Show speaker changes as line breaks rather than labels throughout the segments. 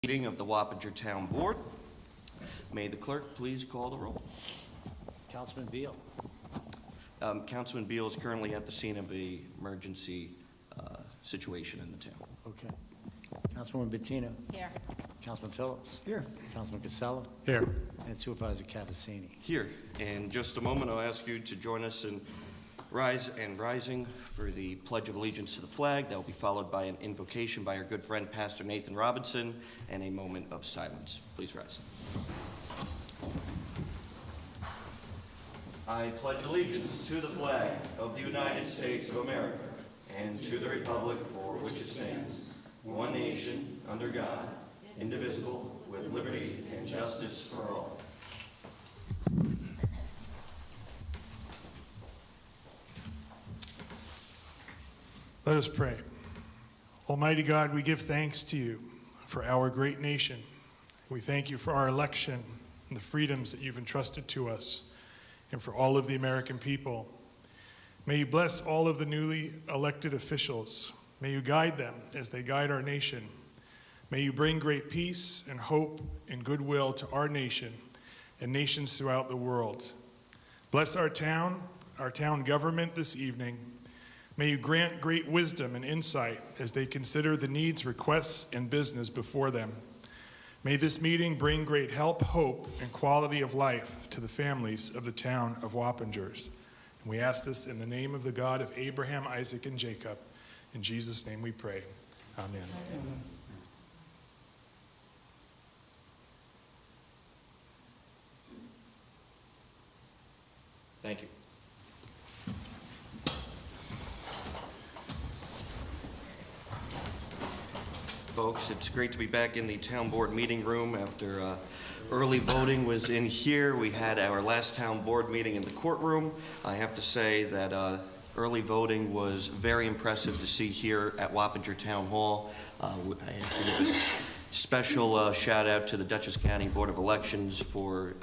Meeting of the Wappinger Town Board. May the clerk please call the roll.
Councilman Beal.
Councilman Beal is currently at the scene of an emergency situation in the town.
Okay. Councilwoman Bettina.
Here.
Councilman Phillips.
Here.
Councilman Casella.
Here.
And Supervisor Cavazzini.
Here. In just a moment, I'll ask you to join us in rising for the Pledge of Allegiance to the flag. That will be followed by an invocation by our good friend Pastor Nathan Robinson and a moment of silence. Please rise. I pledge allegiance to the flag of the United States of America and to the republic for which it stands, one nation, under God, indivisible, with liberty and justice for all.
Let us pray. Almighty God, we give thanks to you for our great nation. We thank you for our election and the freedoms that you've entrusted to us, and for all of the American people. May you bless all of the newly elected officials. May you guide them as they guide our nation. May you bring great peace and hope and goodwill to our nation and nations throughout the world. Bless our town government this evening. May you grant great wisdom and insight as they consider the needs, requests, and business before them. May this meeting bring great help, hope, and quality of life to the families of the town of Wappingers. And we ask this in the name of the God of Abraham, Isaac, and Jacob. In Jesus' name we pray. Amen.
Amen.
Thank you. Folks, it's great to be back in the town board meeting room after early voting was in here. We had our last town board meeting in the courtroom. I have to say that early voting was very impressive to see here at Wappinger Town Hall. I have to give a special shout out to the Dutchess County Board of Elections for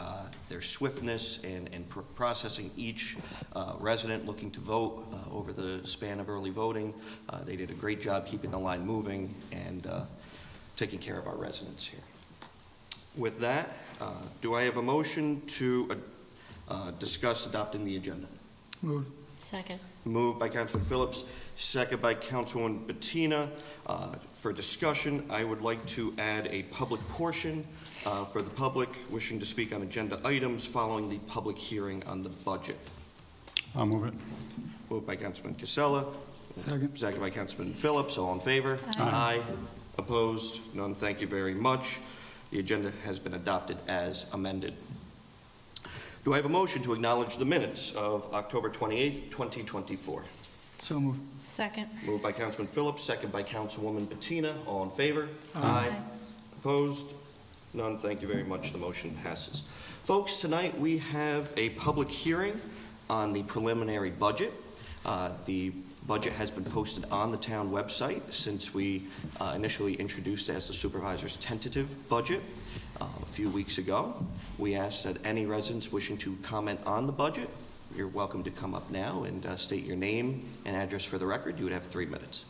their swiftness and processing each resident looking to vote over the span of early voting. They did a great job keeping the line moving and taking care of our residents here. With that, do I have a motion to discuss adopting the agenda?
Move.
Second.
Moved by Councilman Phillips, second by Councilwoman Bettina. For discussion, I would like to add a public portion for the public wishing to speak on agenda items following the public hearing on the budget.
I'll move it.
Moved by Councilman Casella.
Second.
Second by Councilman Phillips. All in favor?
Aye.
Aye. Opposed? None. Thank you very much. The agenda has been adopted as amended. Do I have a motion to acknowledge the minutes of October 28th, 2024?
So moved.
Second.
Moved by Councilman Phillips, second by Councilwoman Bettina. All in favor?
Aye.
Opposed? None. Thank you very much. The motion passes. Folks, tonight we have a public hearing on the preliminary budget. The budget has been posted on the town website since we initially introduced it as the supervisor's tentative budget a few weeks ago. We asked that any residents wishing to comment on the budget, you're welcome to come up now and state your name and address for the record. You would have 3 minutes.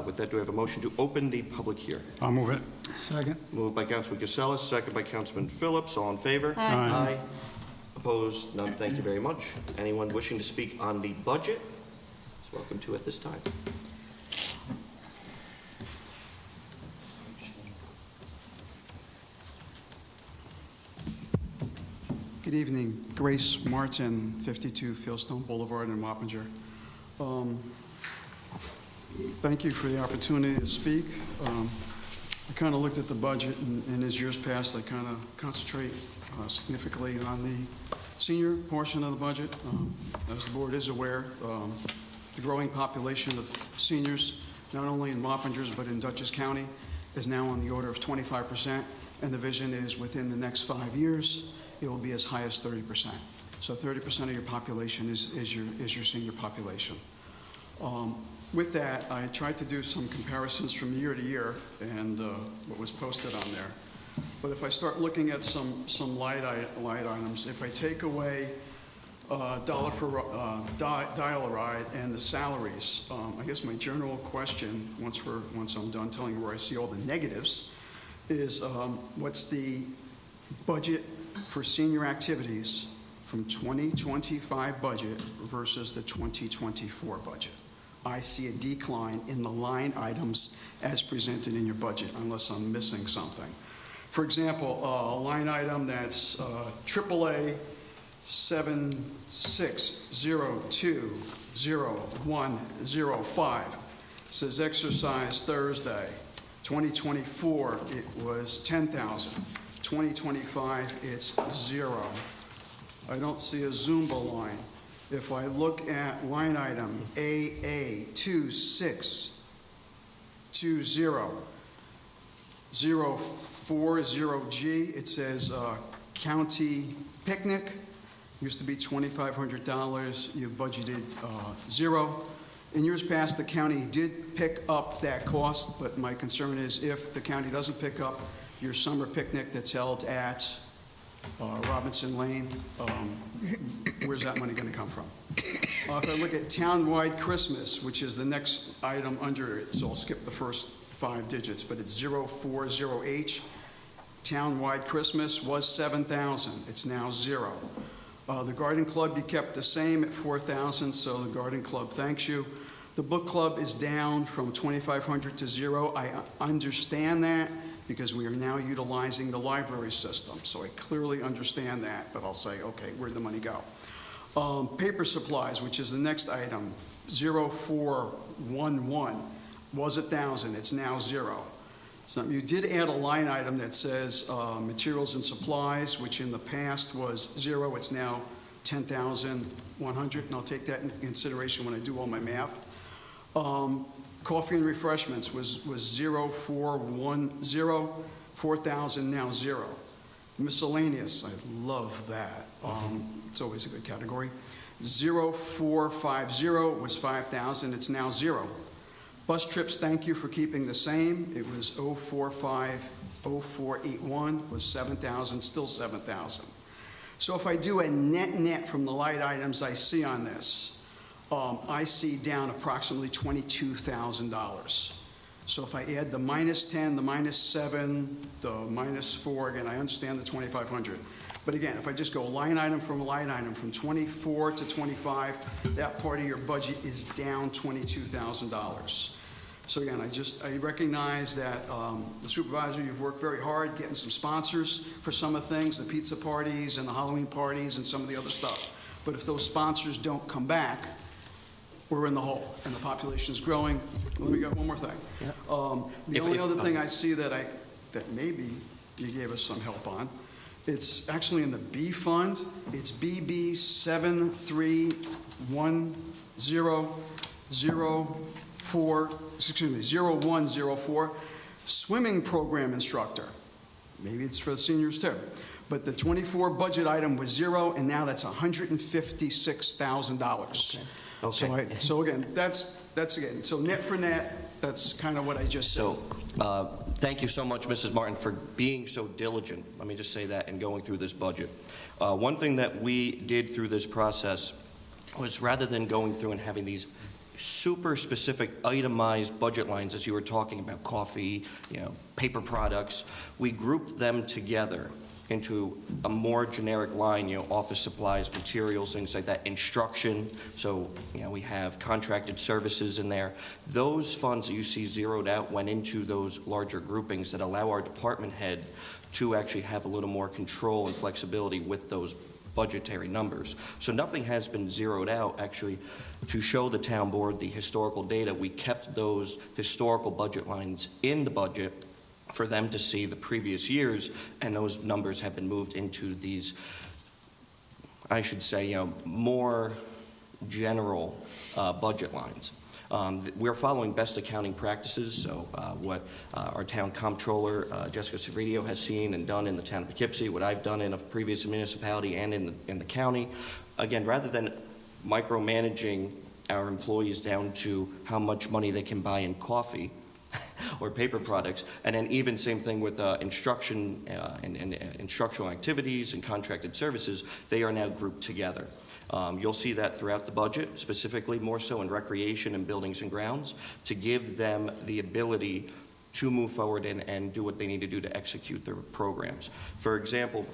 With that, do I have a motion to open the public hearing?
I'll move it. Second.
Moved by Councilman Casella, second by Councilman Phillips. All in favor?
Aye.
Opposed? None. Thank you very much. Anyone wishing to speak on the budget is welcome to at this time.
Good evening. Grace Martin, 52 Fieldstone Boulevard in Wappinger. Thank you for the opportunity to speak. I kind of looked at the budget, and as years past, I kind of concentrate significantly on the senior portion of the budget. As the board is aware, the growing population of seniors, not only in Wappingers but in Dutchess County, is now on the order of 25%, and the vision is within the next 5 years, it will be as high as 30%. So 30% of your population is your senior population. With that, I tried to do some comparisons from year to year and what was posted on there. But if I start looking at some light items, if I take away dollar for dial-a-ride and the salaries, I guess my general question, once I'm done telling you where I see all the negatives, is what's the budget for senior activities from 2025 budget versus the 2024 budget. I see a decline in the line items as presented in your budget, unless I'm missing something. For example, a line item that's AAA 76020105 says exercise Thursday. 2024, it was 10,000. 2025, it's 0. I don't see a Zumba line. If I look at line item AA2620040G, it says county picnic. Used to be $2,500. You budgeted 0. In years past, the county did pick up that cost, but my concern is if the county doesn't pick up your summer picnic that's held at Robinson Lane, where's that money going to come from? If I look at townwide Christmas, which is the next item under it, so I'll skip the first 5 digits, but it's 040H. Townwide Christmas was 7,000. It's now 0. The garden club you kept the same at 4,000, so the garden club thanks you. The book club is down from 2,500 to 0. I understand that because we are now utilizing the library system, so I clearly understand that, but I'll say, okay, where'd the money go? Paper supplies, which is the next item, 0411, was 1,000. It's now 0. So you did add a line item that says materials and supplies, which in the past was 0. It's now 10,100, and I'll take that into consideration when I do all my math. Coffee and refreshments was 0410, 4,000, now 0. Miscellaneous, I love that. It's always a good category. 0450 was 5,000. It's now 0. Bus trips, thank you for keeping the same. It was 0481 was 7,000, still 7,000. So if I do a net from the line items I see on this, I see down approximately $22,000. So if I add the -10, the -7, the -4, again, I understand the 2,500. But again, if I just go line item from 24 to 25, that part of your budget is down $22,000. So again, I recognize that the supervisor, you've worked very hard getting some sponsors for some of the things, the pizza parties and the Halloween parties and some of the other stuff. But if those sponsors don't come back, we're in the hole, and the population is growing. Let me get one more thing.
Yeah.
The only other thing I see that maybe you gave us some help on, it's actually in the B fund. It's BB 0104, swimming program instructor. Maybe it's for the seniors too. But the 24 budget item was 0, and now that's $156,000.
Okay.
So again, that's again, so net for net, that's kind of what I just said.
So, thank you so much, Mrs. Martin, for being so diligent. Let me just say that in going through this budget. One thing that we did through this process was rather than going through and having these super specific itemized budget lines, as you were talking about, coffee, paper products, we grouped them together into a more generic line, office supplies, materials, things like that, instruction. So, we have contracted services in there. Those funds that you see zeroed out went into those larger groupings that allow our department head to actually have a little more control and flexibility with those budgetary numbers. So nothing has been zeroed out. Actually, to show the town board the historical data, we kept those historical budget lines in the budget for them to see the previous years, and those numbers have been moved into these, I should say, more general budget lines. We're following best accounting practices, so what our town comptroller, Jessica Savridio, has seen and done in the town of Poughkeepsie, what I've done in a previous municipality and in the county. Again, rather than micromanaging our employees down to how much money they can buy in coffee, or paper products, and then even same thing with instruction and instructional activities and contracted services, they are now grouped together. You'll see that throughout the budget, specifically more so in recreation and buildings and grounds, to give them the ability to move forward and do what they need to do to execute their programs. For example,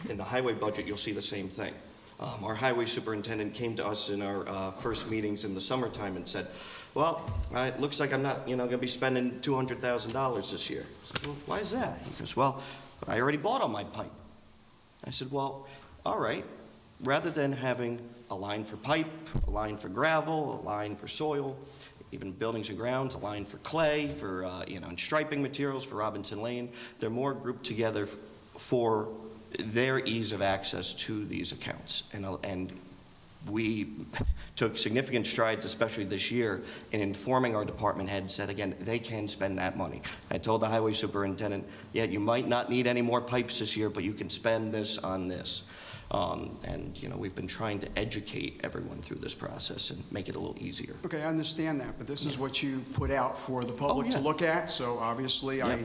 in the highway budget, you'll see the same thing. Our highway superintendent came to us in our first meetings in the summertime and said, well, it looks like I'm not, going to be spending $200,000 this year. I said, well, why is that? He goes, well, I already bought all my pipe. I said, well, all right. Rather than having a line for pipe, a line for gravel, a line for soil, even buildings and grounds, a line for clay, for, and striping materials for Robinson Lane, they're more grouped together for their ease of access to these accounts. And we took significant strides, especially this year, in informing our department heads that, again, they can spend that money. I told the highway superintendent, yeah, you might not need any more pipes this year, but you can spend this on this. We've been trying to educate everyone through this process and make it a little easier.
Okay, I understand that, but this is what you put out for the public to look at, so obviously I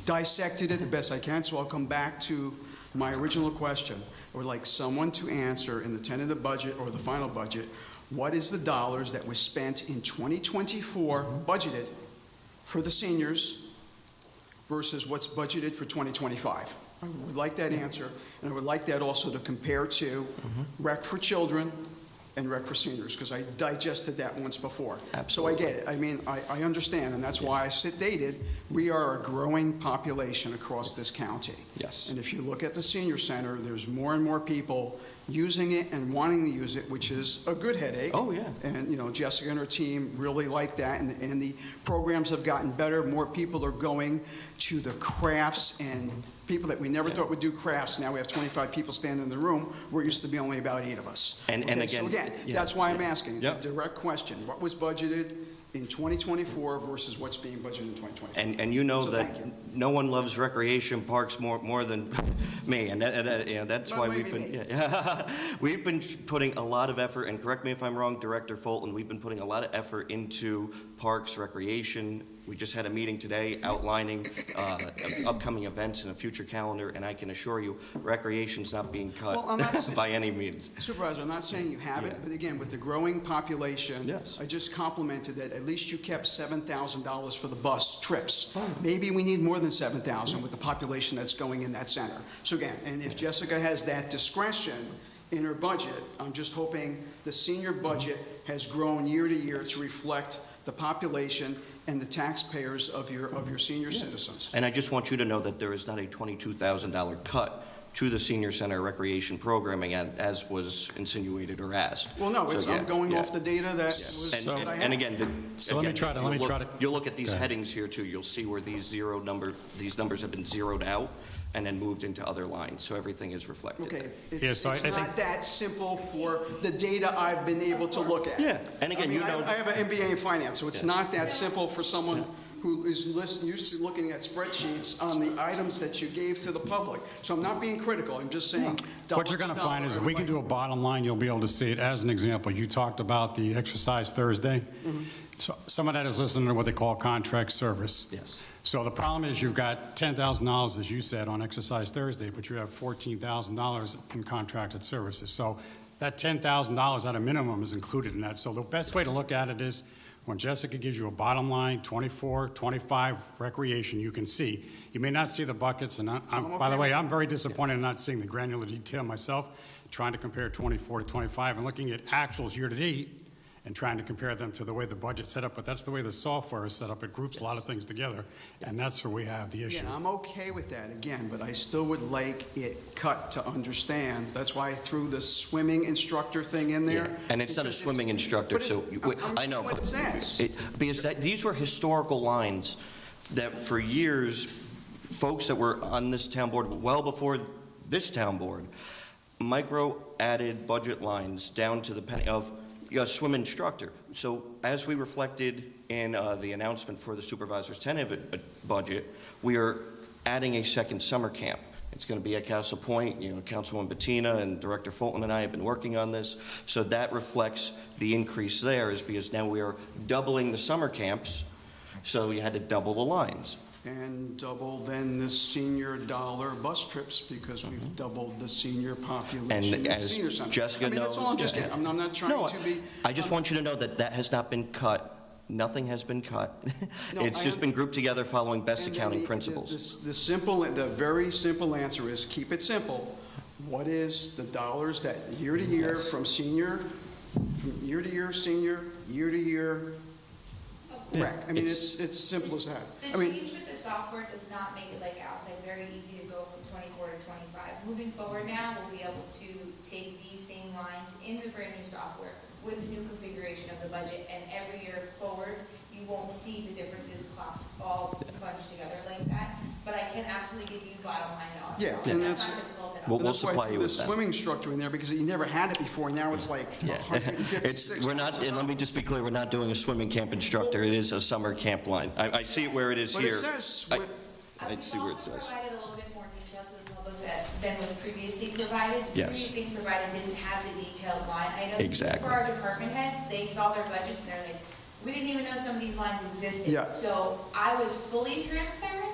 dissected it the best I can, so I'll come back to my original question. I would like someone to answer in the tentative budget or the final budget, what is the dollars that was spent in 2024 budgeted for the seniors versus what's budgeted for 2025? I would like that answer, and I would like that also to compare to Rec for Children and Rec for Seniors, because I digested that once before.
Absolutely.
So I get it. I mean, I understand, and that's why I stated we are a growing population across this county.
Yes.
And if you look at the senior center, there's more and more people using it and wanting to use it, which is a good headache.
Oh, yeah.
And, Jessica and her team really like that, and the programs have gotten better. More people are going to the crafts, and people that we never thought would do crafts, now we have 25 people standing in the room, where it used to be only about 8 of us.
And again,
So again, that's why I'm asking, a direct question. What was budgeted in 2024 versus what's being budgeted in 2025?
And you know
So
that
thank you.
no one loves recreation parks more than me, and that's
Well,
why
maybe
we've been putting a lot of effort, and correct me if I'm wrong, Director Fulton, we've been putting a lot of effort into parks, recreation. We just had a meeting today outlining upcoming events in a future calendar, and I can assure you, recreation's not being cut
Well, I'm not saying-
by any means.
Supervisor, I'm not saying you haven't, but again, with the growing population,
Yes.
I just complimented that at least you kept $7,000 for the bus trips. Maybe we need more than $7,000 with the population that's going in that center. So again, and if Jessica has that discretion in her budget, I'm just hoping the senior budget has grown year to year to reflect the population and the taxpayers of your senior citizens.
And I just want you to know that there is not a $22,000 cut to the senior center recreation programming as was insinuated or asked.
Well, no,
So,
I'm going off the data that was,
And,
that I
and,
had.
and again,
So let me try to-
you'll look at these
Go ahead.
headings here too. You'll see where these numbers have been zeroed out and then moved into other lines. So everything is reflected.
Okay,
Yeah,
it's
so I think-
not that simple for the data I've been able to look at.
Yeah, and again,
I have an MBA in finance, so it's not that simple for someone who is used to looking at spreadsheets on the items that you gave to the public. So I'm not being critical, I'm just saying.
What you're going to find is if we can do a bottom line, you'll be able to see it. As an example, you talked about the Exercise Thursday. So some of that is listening to what they call contract service.
Yes.
So the problem is you've got $10,000, as you said, on Exercise Thursday, but you have $14,000 in contracted services. So that $10,000 at a minimum is included in that. So the best way to look at it is when Jessica gives you a bottom line, 24, 25 recreation, you can see. You may not see the buckets, and by the way, I'm very disappointed in not seeing the granular detail myself, trying to compare 24 to 25 and looking at actuals year to date and trying to compare them to the way the budget's set up. But that's the way the software is set up. It groups a lot of things together, and that's where we have the issue.
Yeah, I'm okay with that, again, but I still would like it cut to understand. That's why I threw the swimming instructor thing in there.
And it's not a
because
swimming instructor,
but
so I know.
what it says.
Because these were historical lines that for years, folks that were on this town board, well before this town board, micro added budget lines down to the penny of a swim instructor. So as we reflected in the announcement for the supervisor's tentative budget, we are adding a second summer camp. It's going to be at Castle Point. Councilwoman Bettina and Director Fulton and I have been working on this. So that reflects the increase there is because now we are doubling the summer camps. So you had to double the lines.
And double then the senior dollar bus trips because we've doubled the senior population
And
in the
as
senior center.
Jessica
I mean, that's all I'm
knows-
just getting. I'm not trying
No,
to be.
I just want you to know that that has not been cut Nothing has been cut.
No,
It's just been grouped together following best
And then
accounting
the
principles.
the very simple answer is, keep it simple. What is the dollars that year to year
Yes.
from year to year senior, year to year
Yeah,
rec? I mean,
it's-
it's simple as that.
The
I mean,
change with the software does not make it, like Al said, very easy to go from 24 to 25. Moving forward now, we'll be able to take these same lines in the brand new software with the new configuration of the budget, and every year forward, you won't see the differences plopped all bunched together like that, but I can absolutely give you bottom line dollars.
Yeah,
And
and
that's
that's-
not difficult at all.
We'll
and that's why I
supply
threw
you
the
with that.
swimming instructor in there, because you never had it before. Now it's like
Yeah.
$156,000.
We're not, and let me just be clear, we're not doing a swimming camp instructor. It is a summer camp line. I see it where it is
But
here.
it says,
I see where it says.
We've also provided a little bit more detail to the public than was previously provided. The
Yes.
Previously provided didn't have the detailed line items.
Exactly.
For our department heads, they saw their budgets and they're like, we didn't even know some of these lines existed.
Yeah.
So I was fully transparent,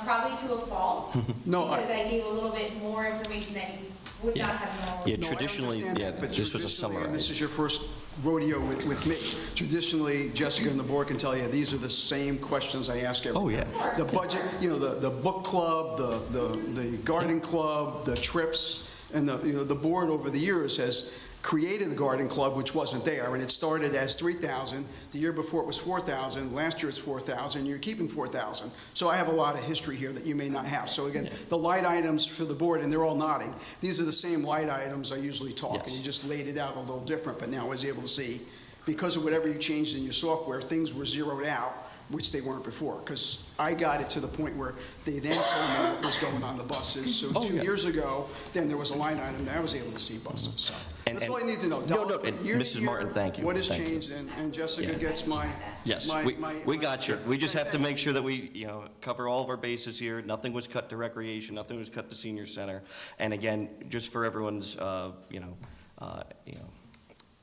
probably to a fault.
No,
Because I gave a little bit more information that you would not have known.
Yeah,
No, I
traditionally,
understand
yeah,
that, but
this was a
traditionally, and this
summarized.
is your first rodeo with me. Traditionally, Jessica and the board can tell you, these are the same questions I ask every
Oh, yeah.
The budget, the book club, the garden club, the trips, and the board over the years has created the garden club, which wasn't there, and it started as 3,000. The year before it was 4,000. Last year it's 4,000. And you're keeping 4,000. So I have a lot of history here that you may not have. So again, the light items for the board, and they're all nodding. These are the same light items I usually talk, and
Yes.
you just laid it out a little different. But now I was able to see, because of whatever you changed in your software, things were zeroed out, which they weren't before. Because I got it to the point where they then told me what was going on the buses. So
Oh,
2
yeah.
years ago, then there was a line item that I was able to see buses. So
And-
that's all I
and-
need to know.
No,
Dollar
no,
for
and
year to
Mrs.
year,
Martin, thank you.
What has
Thank you.
changed, and Jessica
Yeah.
gets my.
Yes,
my-
we
my-
got you. We just have to make sure that we, cover all of our bases here. Nothing was cut to recreation, nothing was cut to senior center. And again, just for everyone's,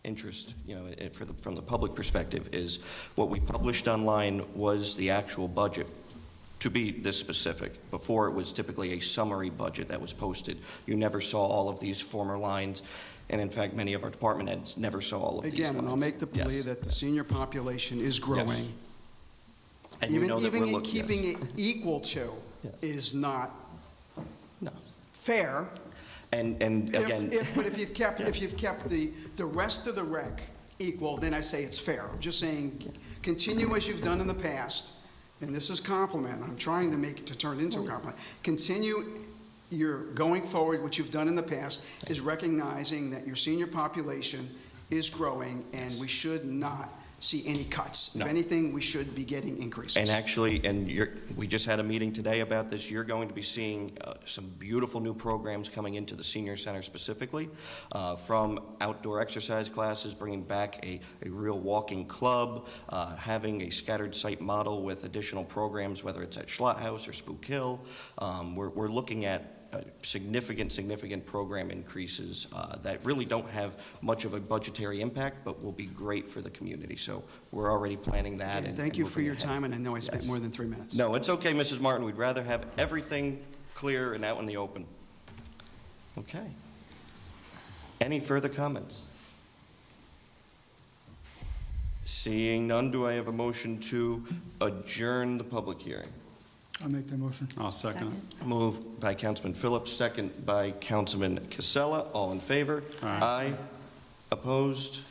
interest, from the public perspective, is what we published online was the actual budget, to be this specific. Before, it was typically a summary budget that was posted. You never saw all of these former lines, and in fact, many of our department heads never saw all of these lines.
Again, and I'll make the plea
Yes.
that the senior population is growing.
And you know that
Even
we're
in
looking, yes.
keeping it equal to
Yes.
is not
No.
fair.
And again,
But if you've kept the rest of the rec equal, then I say it's fair. I'm just saying, continue as you've done in the past, and this is compliment, I'm trying to make it to turn into a compliment. Continue your going forward, what you've done in the past, is recognizing that your senior population is growing, and we should not see any cuts.
No.
If anything, we should be getting increases.
and actually, we just had a meeting today about this. You're going to be seeing some beautiful new programs coming into the senior center specifically, from outdoor exercise classes, bringing back a real walking club, having a scattered site model with additional programs, whether it's at Schlott House or Spook Hill. We're looking at significant program increases that really don't have much of a budgetary impact, but will be great for the community. So we're already planning that.
Okay,
and-
thank
and
you for
moving
your
ahead.
time, and I know I spent
Yes.
more than 3 minutes.
No, it's okay, Mrs. Martin. We'd rather have everything clear and out in the open. Okay. Any further comments? Seeing none, do I have a motion to adjourn the public hearing?
I'll make that motion.
I'll second it.
Moved by Councilman Phillips, second by Councilman Casella. All in favor?
Aye.
Opposed?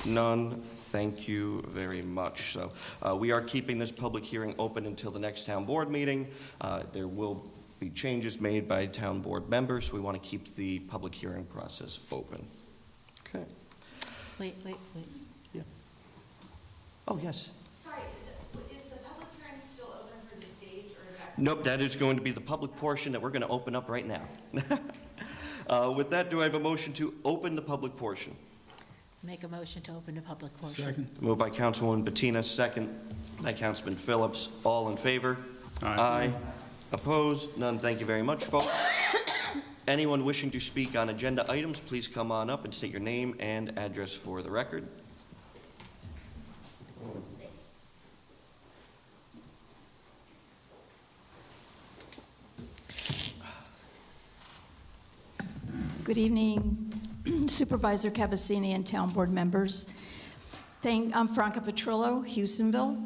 None. Thank you very much. So we are keeping this public hearing open until the next town board meeting. There will be changes made by town board members. We want to keep the public hearing process open. Okay.
Wait.
Oh, yes.
Sorry, is the public hearing still open for the stage, or is that?
Nope, that is going to be the public portion that we're going to open up right now. With that, do I have a motion to open the public portion?
Make a motion to open the public portion.
Second.
Moved by Councilwoman Bettina, second by Councilman Phillips. All in favor?
Aye.
Opposed? None. Thank you very much, folks. Anyone wishing to speak on agenda items, please come on up and state your name and address for the record.
Good evening, Supervisor Cavazzini and Town Board members. I'm Franca Petrillo, Houstonville.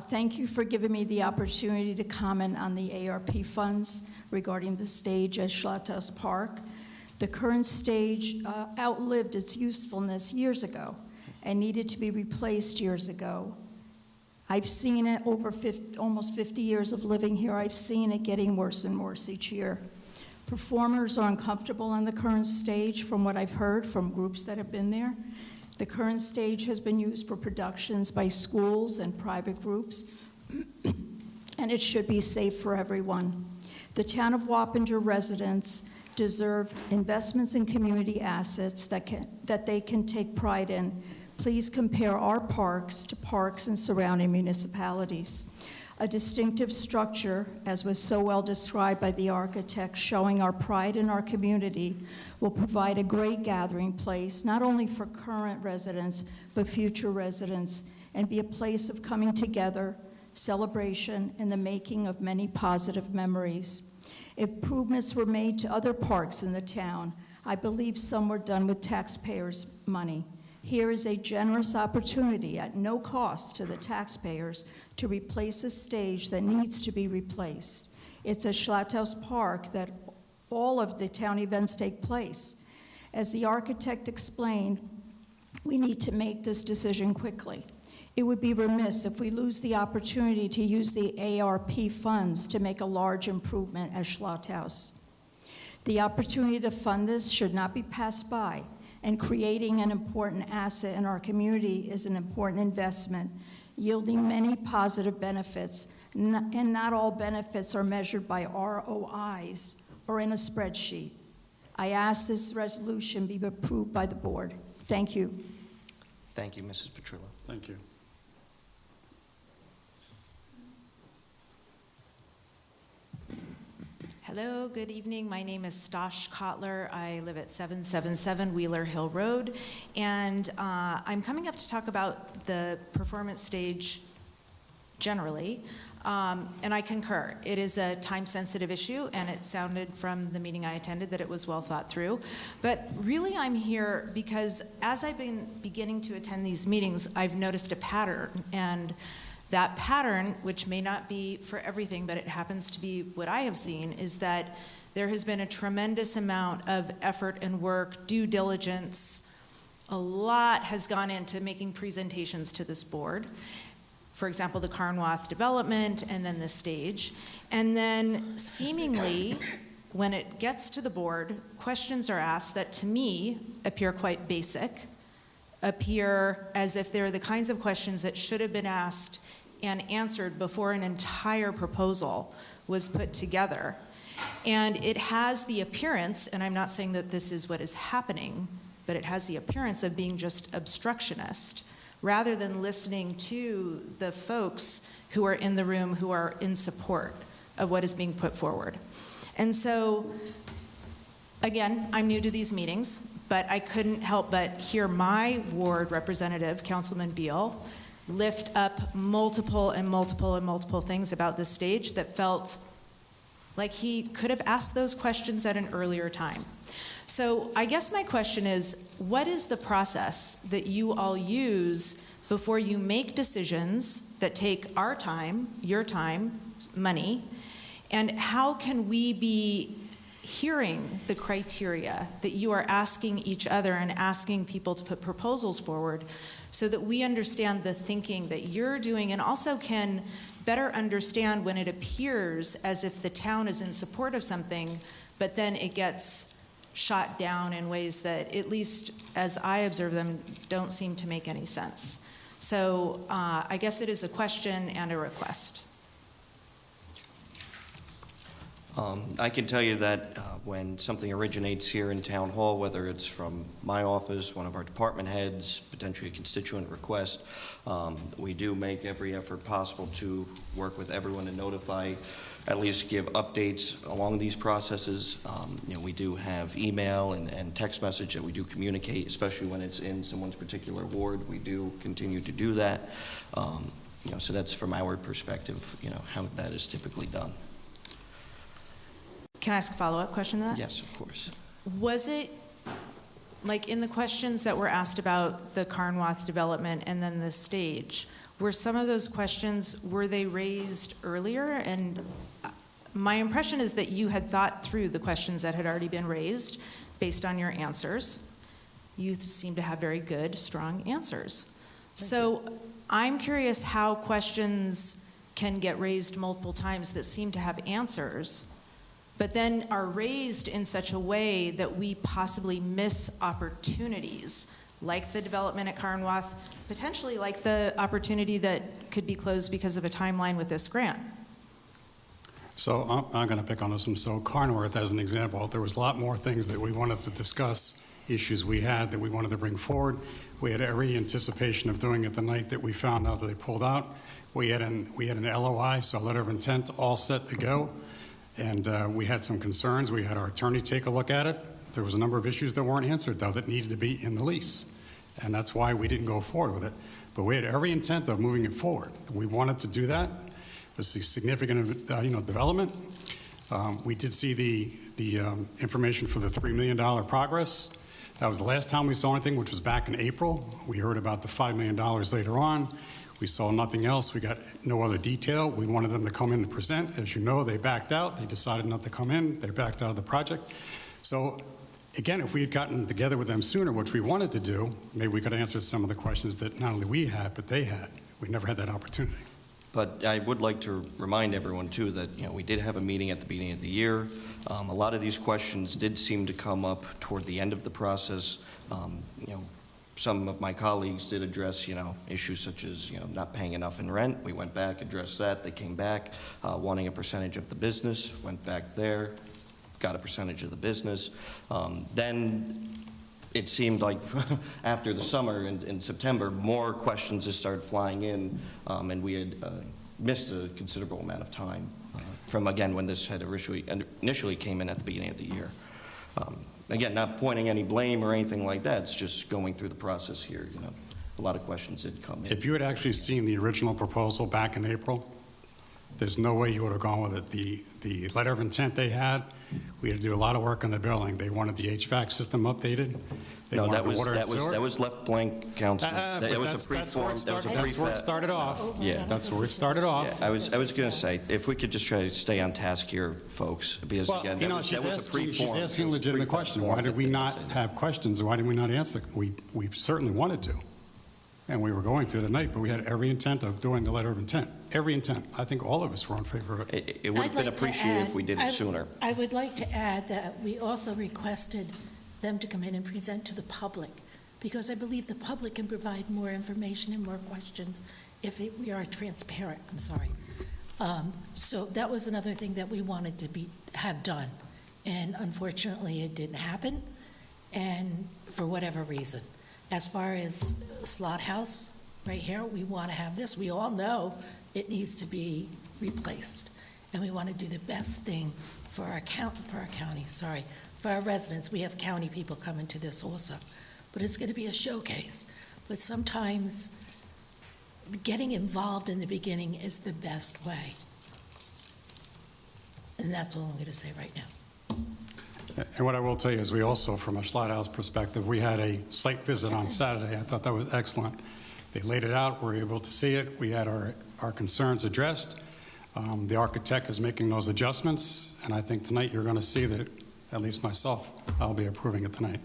Thank you for giving me the opportunity to comment on the ARP funds regarding the stage at Schlatthaus Park. The current stage outlived its usefulness years ago and needed to be replaced years ago. I've seen it over almost 50 years of living here. I've seen it getting worse and worse each year. Performers are uncomfortable on the current stage from what I've heard from groups that have been there. The current stage has been used for productions by schools and private groups, and it should be safe for everyone. The town of Wappinger residents deserve investments in community assets that they can take pride in. Please compare our parks to parks in surrounding municipalities. A distinctive structure, as was so well described by the architect, showing our pride in our community, will provide a great gathering place, not only for current residents, but future residents, and be a place of coming together, celebration, and the making of many positive memories. If improvements were made to other parks in the town, I believe some were done with taxpayers' money. Here is a generous opportunity at no cost to the taxpayers to replace a stage that needs to be replaced. It's at Schlatthaus Park that all of the town events take place. As the architect explained, we need to make this decision quickly. It would be remiss if we lose the opportunity to use the ARP funds to make a large improvement at Schlatthaus. The opportunity to fund this should not be passed by, and creating an important asset in our community is an important investment, yielding many positive benefits, and not all benefits are measured by ROIs or in a spreadsheet. I ask this resolution be approved by the board. Thank you.
Thank you, Mrs. Petrillo.
Thank you.
Hello, good evening. My name is Stosh Kotler. I live at 777 Wheeler Hill Road, and I'm coming up to talk about the performance stage generally, and I concur. It is a time-sensitive issue, and it sounded from the meeting I attended that it was well thought through. But really, I'm here because as I've been beginning to attend these meetings, I've noticed a pattern, and that pattern, which may not be for everything, but it happens to be what I have seen, is that there has been a tremendous amount of effort and work, due diligence. A lot has gone into making presentations to this board. For example, the Carnwath development and then the stage. And then seemingly, when it gets to the board, questions are asked that to me appear quite basic, appear as if they're the kinds of questions that should have been asked and answered before an entire proposal was put together. And it has the appearance, and I'm not saying that this is what is happening, but it has the appearance of being just obstructionist, rather than listening to the folks who are in the room who are in support of what is being put forward. And so, again, I'm new to these meetings, but I couldn't help but hear my ward representative, Councilman Beal, lift up multiple things about this stage that felt like he could have asked those questions at an earlier time. So I guess my question is, what is the process that you all use before you make decisions that take our time, your time, money, and how can we be hearing the criteria that you are asking each other and asking people to put proposals forward so that we understand the thinking that you're doing and also can better understand when it appears as if the town is in support of something, but then it gets shot down in ways that, at least as I observe them, don't seem to make any sense. So I guess it is a question and a request.
I can tell you that when something originates here in Town Hall, whether it's from my office, one of our department heads, potentially a constituent request, we do make every effort possible to work with everyone to notify, at least give updates along these processes. We do have email and text message that we do communicate, especially when it's in someone's particular ward. We do continue to do that. So that's from our perspective, how that is typically done.
Can I ask a follow-up question to that?
Yes, of course.
Was it like in the questions that were asked about the Carnwath development and then the stage, were some of those questions, were they raised earlier? And my impression is that you had thought through the questions that had already been raised based on your answers. You seem to have very good, strong answers. So I'm curious how questions can get raised multiple times that seem to have answers, but then are raised in such a way that we possibly miss opportunities, like the development at Carnwath, potentially like the opportunity that could be closed because of a timeline with this grant.
So I'm going to pick on this one. So Carnworth, as an example, there was a lot more things that we wanted to discuss, issues we had that we wanted to bring forward. We had every anticipation of doing it the night that we found out that they pulled out. We had an LOI, so a letter of intent, all set to go. And we had some concerns. We had our attorney take a look at it. There was a number of issues that weren't answered, though, that needed to be in the lease. And that's why we didn't go forward with it. But we had every intent of moving it forward. We wanted to do that. It was a significant, development. We did see the information for the $3 million progress. That was the last time we saw anything, which was back in April. We heard about the $5 million later on. We saw nothing else. We got no other detail. We wanted them to come in and present. As you know, they backed out. They decided not to come in. They backed out of the project. So, again, if we had gotten together with them sooner, which we wanted to do, maybe we could answer some of the questions that not only we had, but they had. We never had that opportunity.
But I would like to remind everyone, too, that, we did have a meeting at the beginning of the year. A lot of these questions did seem to come up toward the end of the process. Some of my colleagues did address, issues such as, not paying enough in rent. We went back, addressed that. They came back, wanting a percentage of the business, went back there, got a percentage of the business. Then it seemed like after the summer in September, more questions just started flying in, and we had missed a considerable amount of time from, again, when this had initially came in at the beginning of the year. Again, not pointing any blame or anything like that. It's just going through the process here. A lot of questions did come in.
If you had actually seen the original proposal back in April, there's no way you would have gone with it. The letter of intent they had, we had to do a lot of work on the building. They wanted the HVAC system updated. They
No,
wanted
that
the water and sewer.
was left blank, Councilman.
But
That was a
that's where
pre-form.
it
That was a
started- That's where it started off.
Yeah.
That's where it started off.
Yeah, I was going to say, if we could just try to stay on task here, folks, because
Well,
again, that was
she's
a pre-form.
asking a legitimate question. Why did we not have questions? Why didn't we not answer? We certainly wanted to, and we were going to tonight, but we had every intent of doing the letter of intent. Every intent. I think all of us were in favor of it.
It would have
I'd
been
like to
appreciated if
add-
we did it sooner.
I would like to add that we also requested them to come in and present to the public, because I believe the public can provide more information and more questions if we are transparent. I'm sorry. So that was another thing that we wanted to have done, and unfortunately, it didn't happen, and for whatever reason. As far as Slot House, right here, we want to have this. We all know it needs to be replaced, and we want to do the best thing for our county, for our residents. We have county people coming to this also, but it's going to be a showcase. But sometimes getting involved in the beginning is the best way. And that's all I'm going to say right now.
And what I will tell you is we also, from a Schlott House perspective, we had a site visit on Saturday. I thought that was excellent. They laid it out. We were able to see it. We had our concerns addressed. The architect is making those adjustments, and I think tonight you're going to see that, at least myself, I'll be approving it tonight.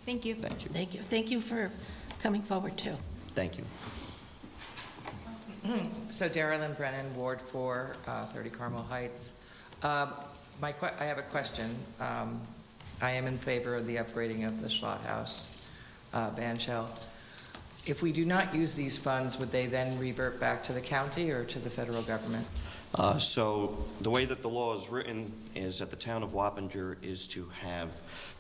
Thank you.
Thank you.
Thank you. Thank you for coming forward, too.
Thank you.
So Darylyn Brennan, Ward 4, 30 Carmel Heights. I have a question. I am in favor of the upgrading of the Schlott House band shell. If we do not use these funds, would they then revert back to the county or to the federal government?
So the way that the law is written is that the town of Wappinger is to have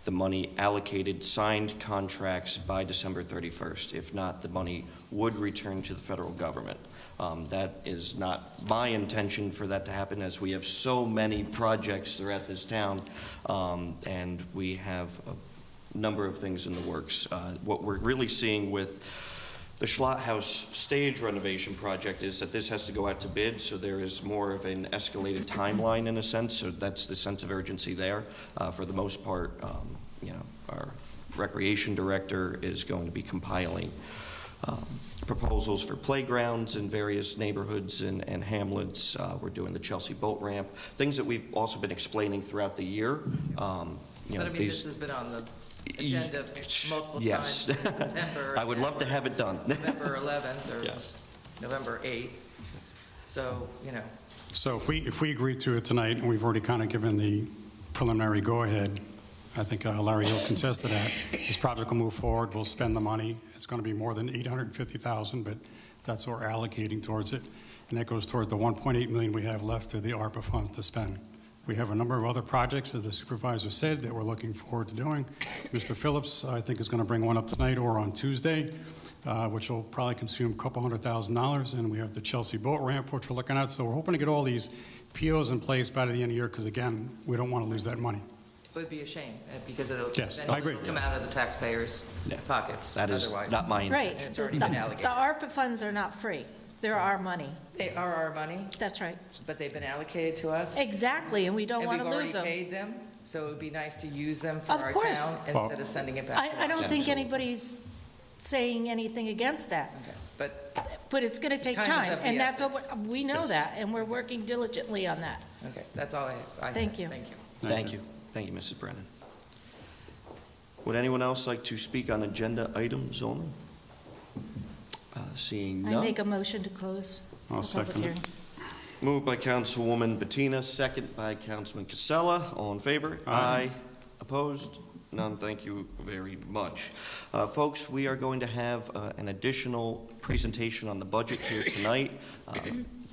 the money allocated, signed contracts by December 31st. If not, the money would return to the federal government. That is not my intention for that to happen, as we have so many projects throughout this town, and we have a number of things in the works. What we're really seeing with the Schlott House stage renovation project is that this has to go out to bid, so there is more of an escalated timeline in a sense, so that's the sense of urgency there. For the most part, our recreation director is going to be compiling proposals for playgrounds in various neighborhoods and hamlets. We're doing the Chelsea boat ramp, things that we've also been explaining throughout the year.
But I mean, this has been on the agenda multiple times
Yes.
in September.
I would love to have it done.
November 11th or
Yes.
November 8th. So,
So if we agree to it tonight, and we've already kind of given the preliminary go-ahead, I think Larry Hill contest to that, this project will move forward, we'll spend the money. It's going to be more than $850,000, but that's what we're allocating towards it. And that goes towards the $1.8 million we have left of the ARPA funds to spend. We have a number of other projects, as the supervisor said, that we're looking forward to doing. Mr. Phillips, I think, is going to bring one up tonight or on Tuesday, which will probably consume a couple $100,000. And we have the Chelsea boat ramp, which we're looking at. So we're hoping to get all these POs in place by the end of the year, because, again, we don't want to lose that money.
it would be a shame because it'll
Yes, I agree.
come out of the taxpayers' pockets.
That is
otherwise.
not my
Right.
intention.
It's already been
The
allocated.
ARPA funds are not free. They're our money.
They are our money,
That's right.
but they've been allocated to us.
Exactly, and we don't want to lose
And
them.
we've already paid them, so it would be nice to use them for
Of
our
course.
town instead of sending it back to
I don't think
Absolutely.
anybody's saying anything against that,
Okay. But,
but it's going to take
Time is
time.
of the
And that's what,
essence.
we know
Yes.
that, and we're working diligently on that.
okay, that's all I have.
Thank you.
Thank you.
Thank you. Thank you, Mrs. Brennan. Would anyone else like to speak on agenda items only? Seeing
I
none.
make a motion to close the
I'll
public
second it.
hearing.
Moved by Councilwoman Bettina, second by Councilman Casella. All in favor?
Aye.
Opposed? None. Thank you very much. Folks, we are going to have an additional presentation on the budget here tonight,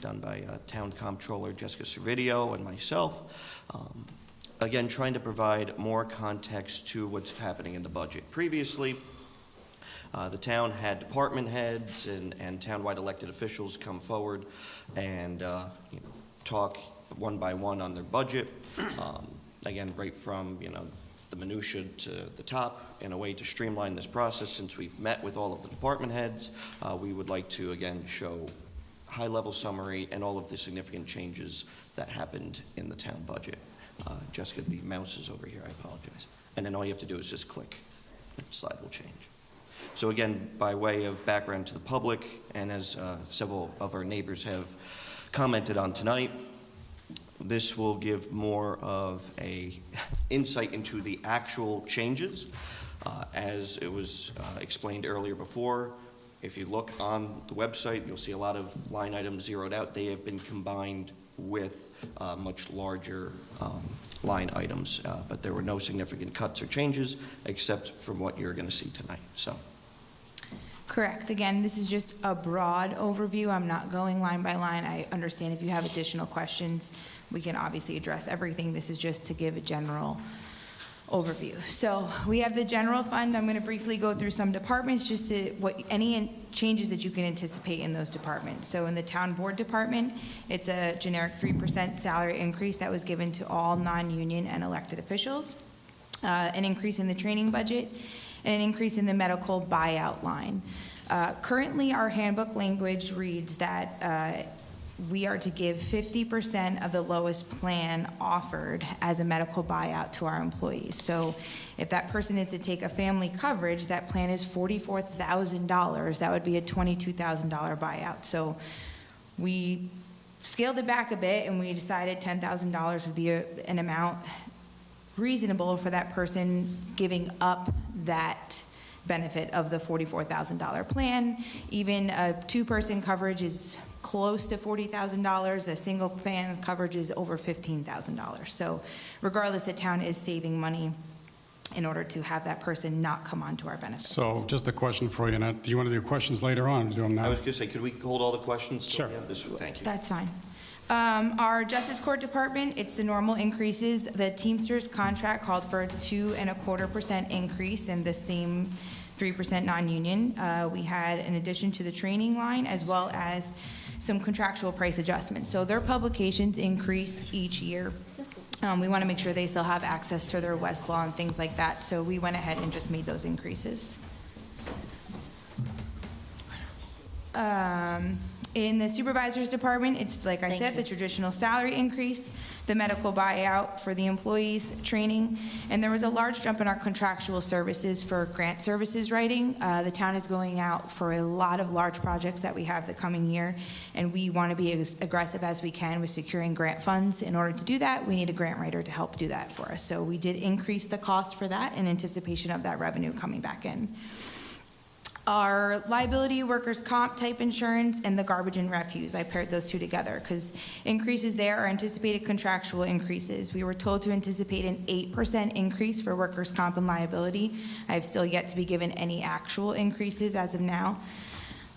done by Town Comptroller Jessica Servideo and myself. Again, trying to provide more context to what's happening in the budget. Previously, the town had department heads and townwide elected officials come forward and talk one by one on their budget. Again, right from the minutia to the top, in a way to streamline this process. Since we've met with all of the department heads, we would like to again show high-level summary and all of the significant changes that happened in the town budget. Jessica, the mouse is over here. I apologize. And then all you have to do is just click. The slide will change. So again, by way of background to the public, and as several of our neighbors have commented on tonight, this will give more of a insight into the actual changes. As it was explained earlier before, if you look on the website, you'll see a lot of line items zeroed out. They have been combined with much larger line items, but there were no significant cuts or changes except from what you're going to see tonight. So.
Correct. Again, this is just a broad overview. I'm not going line by line. I understand if you have additional questions, we can obviously address everything. This is just to give a general overview. So we have the general fund. I'm going to briefly go through some departments, just to any changes that you can anticipate in those departments. So in the town board department, it's a generic 3% salary increase that was given to all non-union and elected officials, an increase in the training budget, and an increase in the medical buyout line. Currently, our handbook language reads that we are to give 50% of the lowest plan offered as a medical buyout to our employees. So if that person is to take a family coverage, that plan is $44,000. That would be a $22,000 buyout. So we scaled it back a bit, and we decided $10,000 would be an amount reasonable for that person giving up that benefit of the $44,000 plan. Even a two-person coverage is close to $40,000. A single plan coverage is over $15,000. So regardless, the town is saving money in order to have that person not come onto our benefits.
So just a question for you, Annette. Do you want to do questions later on or do them now?
I was going to say, could we hold all the questions? till
Sure.
we have this? Thank you.
That's fine. Our Justice Court Department, it's the normal increases. The Teamsters contract called for a 2.25% increase in the same 3% non-union. We had an addition to the training line as well as some contractual price adjustments. So their publications increase each year. We want to make sure they still have access to their Westlaw and things like that. So we went ahead and just made those increases. In the supervisor's department, it's, like I said, the traditional salary increase, the medical buyout for the employees, training, and there was a large jump in our contractual services for grant services writing. The town is going out for a lot of large projects that we have the coming year, and we want to be as aggressive as we can with securing grant funds. In order to do that, we need a grant writer to help do that for us. So we did increase the cost for that in anticipation of that revenue coming back in. Our liability, workers' comp type insurance, and the garbage and refuse. I paired those two together because increases there are anticipated contractual increases. We were told to anticipate an 8% increase for workers' comp and liability. I have still yet to be given any actual increases as of now.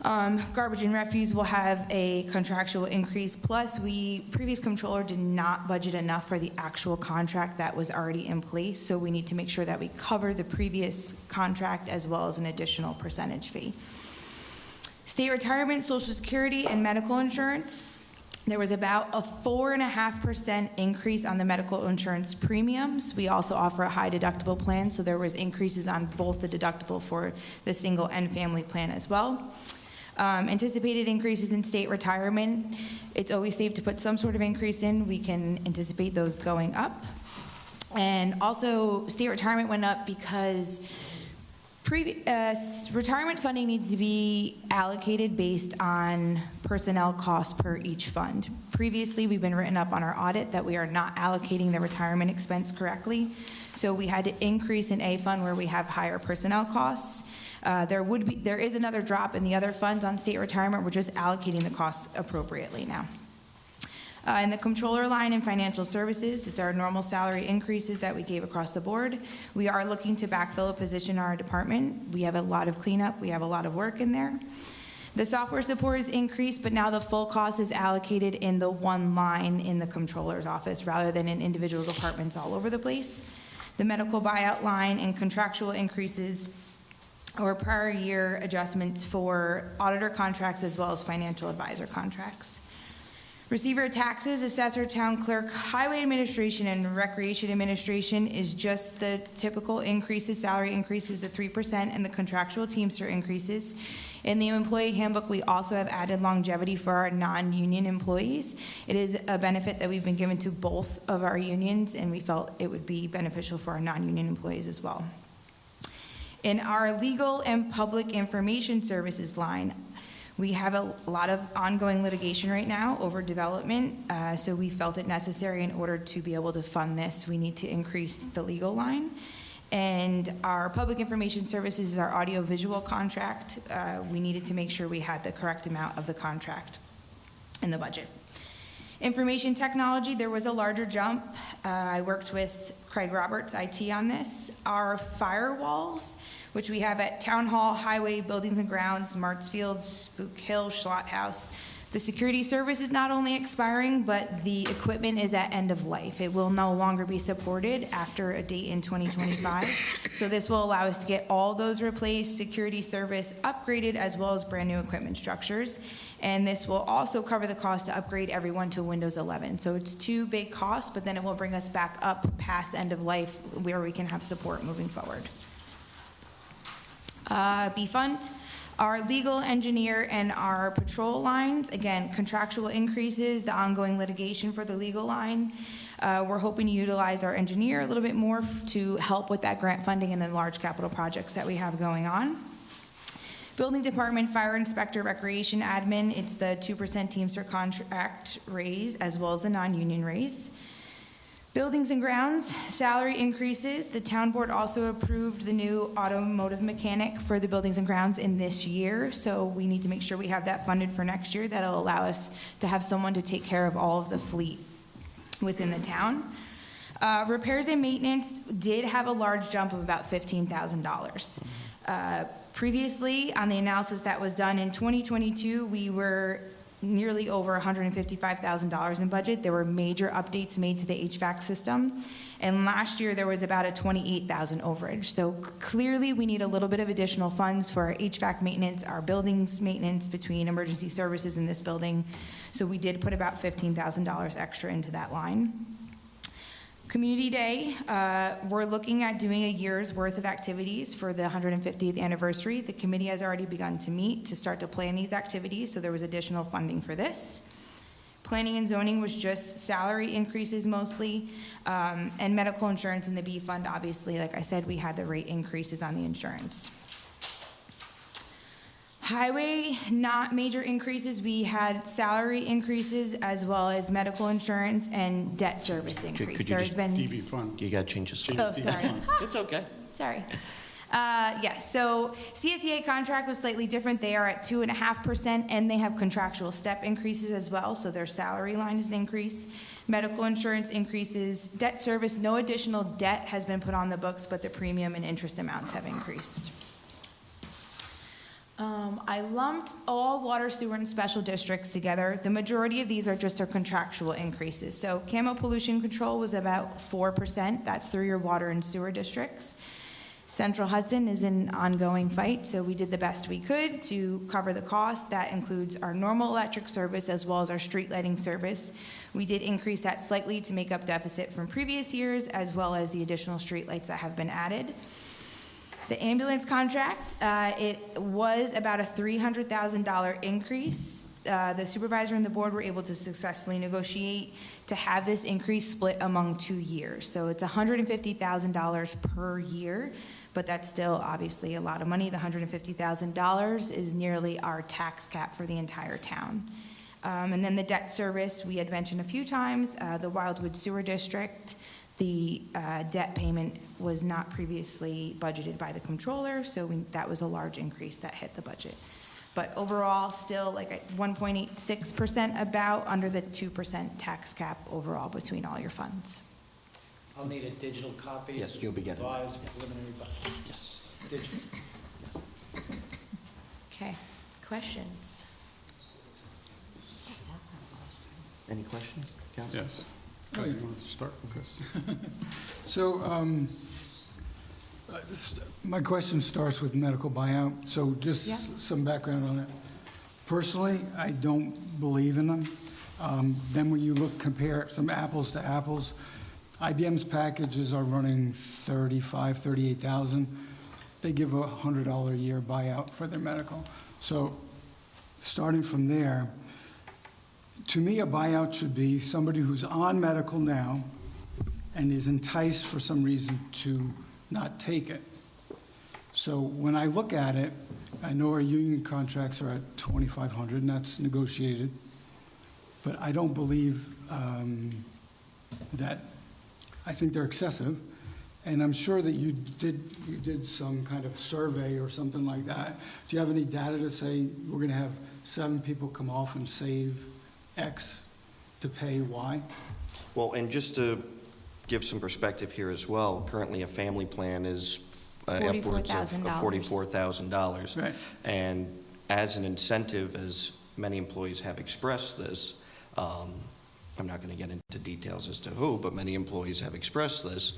Garbage and refuse will have a contractual increase, plus previous controller did not budget enough for the actual contract that was already in place, so we need to make sure that we cover the previous contract as well as an additional percentage fee. State retirement, Social Security, and medical insurance. There was about a 4.5% increase on the medical insurance premiums. We also offer a high deductible plan, so there was increases on both the deductible for the single and family plan as well. Anticipated increases in state retirement. It's always safe to put some sort of increase in. We can anticipate those going up. And also, state retirement went up because retirement funding needs to be allocated based on personnel costs per each fund. Previously, we've been written up on our audit that we are not allocating the retirement expense correctly. So we had to increase in a fund where we have higher personnel costs. There is another drop in the other funds on state retirement. We're just allocating the costs appropriately now. In the controller line in financial services, it's our normal salary increases that we gave across the board. We are looking to backfill a position in our department. We have a lot of cleanup. We have a lot of work in there. The software support is increased, but now the full cost is allocated in the one line in the controller's office rather than in individual departments all over the place. The medical buyout line and contractual increases or prior year adjustments for auditor contracts as well as financial advisor contracts. Receiver taxes, assessor, town clerk, highway administration, and recreation administration is just the typical increases, salary increases, the 3%, and the contractual Teamster increases. In the employee handbook, we also have added longevity for our non-union employees. It is a benefit that we've been given to both of our unions, and we felt it would be beneficial for our non-union employees as well. In our legal and public information services line, we have a lot of ongoing litigation right now over development, so we felt it necessary in order to be able to fund this, we need to increase the legal line. And our public information services is our audio-visual contract. We needed to make sure we had the correct amount of the contract in the budget. Information technology, there was a larger jump. I worked with Craig Roberts, IT, on this. Our firewalls, which we have at Town Hall, Highway, Buildings and Grounds, Martsfield, Spook Hill, Schlott House. The security service is not only expiring, but the equipment is at end of life. It will no longer be supported after a date in 2025. So this will allow us to get all those replaced, security service upgraded, as well as brand new equipment structures. And this will also cover the cost to upgrade everyone to Windows 11. So it's two big costs, but then it will bring us back up past end of life where we can have support moving forward. B-Fund, our legal, engineer, and our patrol lines, again, contractual increases, the ongoing litigation for the legal line. We're hoping to utilize our engineer a little bit more to help with that grant funding and the large capital projects that we have going on. Building department, fire inspector, recreation admin, it's the 2% Teamster contract raise as well as the non-union raise. Buildings and grounds, salary increases. The town board also approved the new automotive mechanic for the buildings and grounds in this year, so we need to make sure we have that funded for next year. That'll allow us to have someone to take care of all of the fleet within the town. Repairs and maintenance did have a large jump of about $15,000. Previously, on the analysis that was done in 2022, we were nearly over $155,000 in budget. There were major updates made to the HVAC system. And last year, there was about a $28,000 overage. So clearly, we need a little bit of additional funds for our HVAC maintenance, our buildings maintenance between emergency services in this building. So we did put about $15,000 extra into that line. Community Day, we're looking at doing a year's worth of activities for the 150th anniversary. The committee has already begun to meet to start to plan these activities, so there was additional funding for this. Planning and zoning was just salary increases mostly, and medical insurance in the B fund, obviously, like I said, we had the rate increases on the insurance. Highway, not major increases. We had salary increases as well as medical insurance and debt service increase.
could you
There's
just
been.
DB fund.
You got to change the slide.
Oh, sorry.
It's okay.
Sorry. Yes, so CSEA contract was slightly different. They are at 2.5%, and they have contractual step increases as well, so their salary line is an increase. Medical insurance increases. Debt service, no additional debt has been put on the books, but the premium and interest amounts have increased. I lumped all water, sewer, and special districts together. The majority of these are just our contractual increases. So camo pollution control was about 4%. That's through your water and sewer districts. Central Hudson is an ongoing fight, so we did the best we could to cover the cost. That includes our normal electric service as well as our street lighting service. We did increase that slightly to make up deficit from previous years, as well as the additional street lights that have been added. The ambulance contract, it was about a $300,000 increase. The supervisor and the board were able to successfully negotiate to have this increase split among 2 years. So it's $150,000 per year, but that's still obviously a lot of money. The $150,000 is nearly our tax cap for the entire town. And then the debt service, we had mentioned a few times, the Wildwood Sewer District, the debt payment was not previously budgeted by the controller, so that was a large increase that hit the budget. But overall, still like at 1.86%, about under the 2% tax cap overall between all your funds.
I'll need a digital copy.
Yes, you'll be getting that.
Revised preliminary budget. Yes. Digital.
Okay, questions?
Any questions, Councilman?
Yes. Oh, you want to start with Chris?
So, my question starts with medical buyout, so just
Yeah.
some background on it. Personally, I don't believe in them. Then when you compare some apples to apples, IBM's packages are running $35,000, $38,000. They give a $100 a year buyout for their medical. So, starting from there, to me, a buyout should be somebody who's on medical now and is enticed for some reason to not take it. So when I look at it, I know our union contracts are at $2,500, and that's negotiated. But I don't believe that, I think they're excessive. And I'm sure that you did some kind of survey or something like that. Do you have any data to say we're going to have 7 people come off and save X to pay Y?
Well, and just to give some perspective here as well, currently a family plan is upwards of $44,000.
Right.
And as an incentive, as many employees have expressed this, I'm not going to get into details as to who, but many employees have expressed this,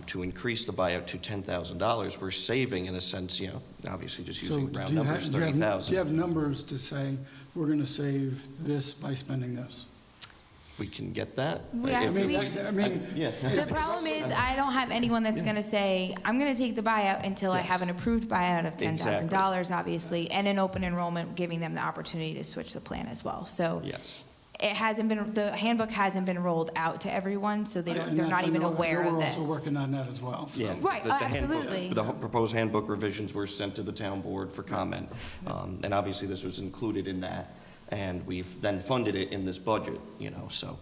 to increase the buyout to $10,000, we're saving, in a sense, obviously just using round numbers, $30,000.
Do you have numbers to say we're going to save this by spending this?
We can get that.
Yeah,
Yeah.
the problem is I don't have anyone that's going to say, I'm going to take the buyout until I have an approved buyout of $10,000, obviously, and an open enrollment, giving them the opportunity to switch the plan as well. So
Yes.
it hasn't been, the handbook hasn't been rolled out to everyone, so they're not even aware of this.
We're also working on that as well. So.
Yeah,
Right,
the handbook-
absolutely.
The proposed handbook revisions were sent to the town board for comment. And obviously, this was included in that. And we've then funded it in this budget, so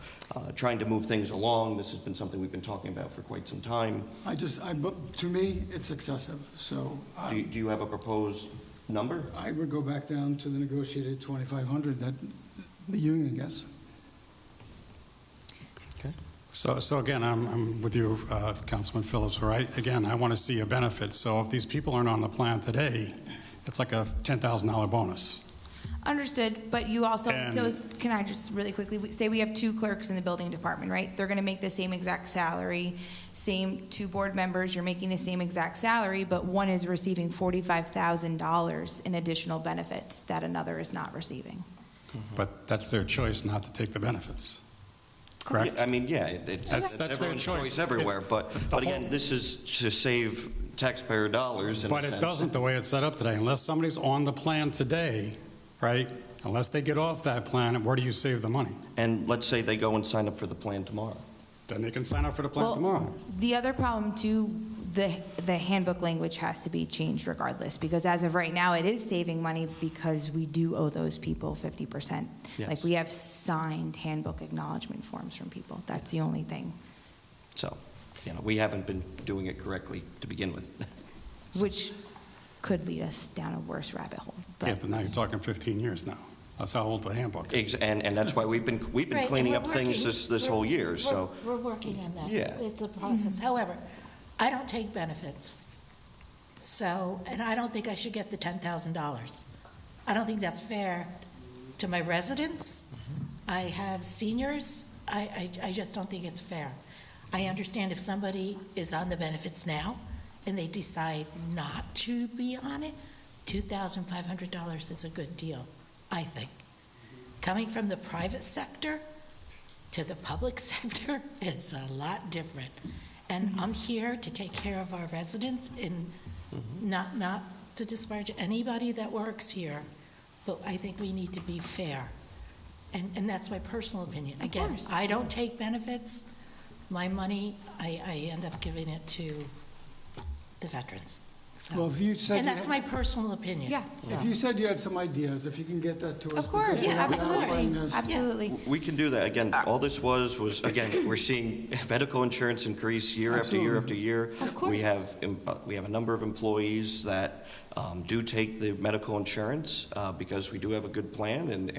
trying to move things along. This has been something we've been talking about for quite some time.
To me, it's excessive, so.
Do you have a proposed number?
I would go back down to the negotiated 2,500 that the union gets.
Okay.
So again, I'm with you, Councilman Phillips, right? Again, I want to see a benefit. So if these people aren't on the plan today, it's like a $10,000 bonus.
Understood, but you also,
And-
can I just really quickly, say we have 2 clerks in the building department, right? They're gonna make the same exact salary, same 2 board members, you're making the same exact salary, but one is receiving $45,000 in additional benefits that another is not receiving.
But that's their choice not to take the benefits. correct?
Yeah, I mean, yeah, it's
That's their
everyone's
choice.
choice everywhere,
It's
but
the
again,
whole-
this is to save taxpayer dollars in a
But
sense.
it doesn't the way it's set up today. Unless somebody's on the plan today, right? Unless they get off that plan, where do you save the money?
And let's say they go and sign up for the plan tomorrow.
Then they can sign up for the plan tomorrow.
The other problem too, the handbook language has to be changed regardless, because as of right now, it is saving money because we do owe those people 50%.
Yes.
Like, we have signed handbook acknowledgement forms from people. That's the only thing,
So, we haven't been doing it correctly to begin with.
which could lead us down a worse rabbit hole.
Yeah, but now you're talking 15 years now. That's how old the handbook is.
And that's why we've been
Right,
cleaning
and
up
we're
things
working-
this whole year, so.
We're working on that.
Yeah.
It's a process. However, I don't take benefits. So, and I don't think I should get the $10,000. I don't think that's fair to my residents. I have seniors. I just don't think it's fair. I understand if somebody is on the benefits now and they decide not to be on it, $2,500 is a good deal, I think. Coming from the private sector to the public sector, it's a lot different. And I'm here to take care of our residents and not to disparage anybody that works here, but I think we need to be fair. And that's my personal opinion. Again,
course.
I don't take benefits. My money, I end up giving it to the veterans. So,
Well, if you said
and
you
that's
had-
my personal opinion.
Yeah.
So-
If you said you had some ideas, if you can get that to us.
Of course,
because we're
yeah,
outlining
absolutely,
this.
absolutely.
We can do that. Again, all this was, again, we're seeing medical insurance increase year after year after year.
Of course.
We have a number of employees that do take the medical insurance because we do have a good plan, and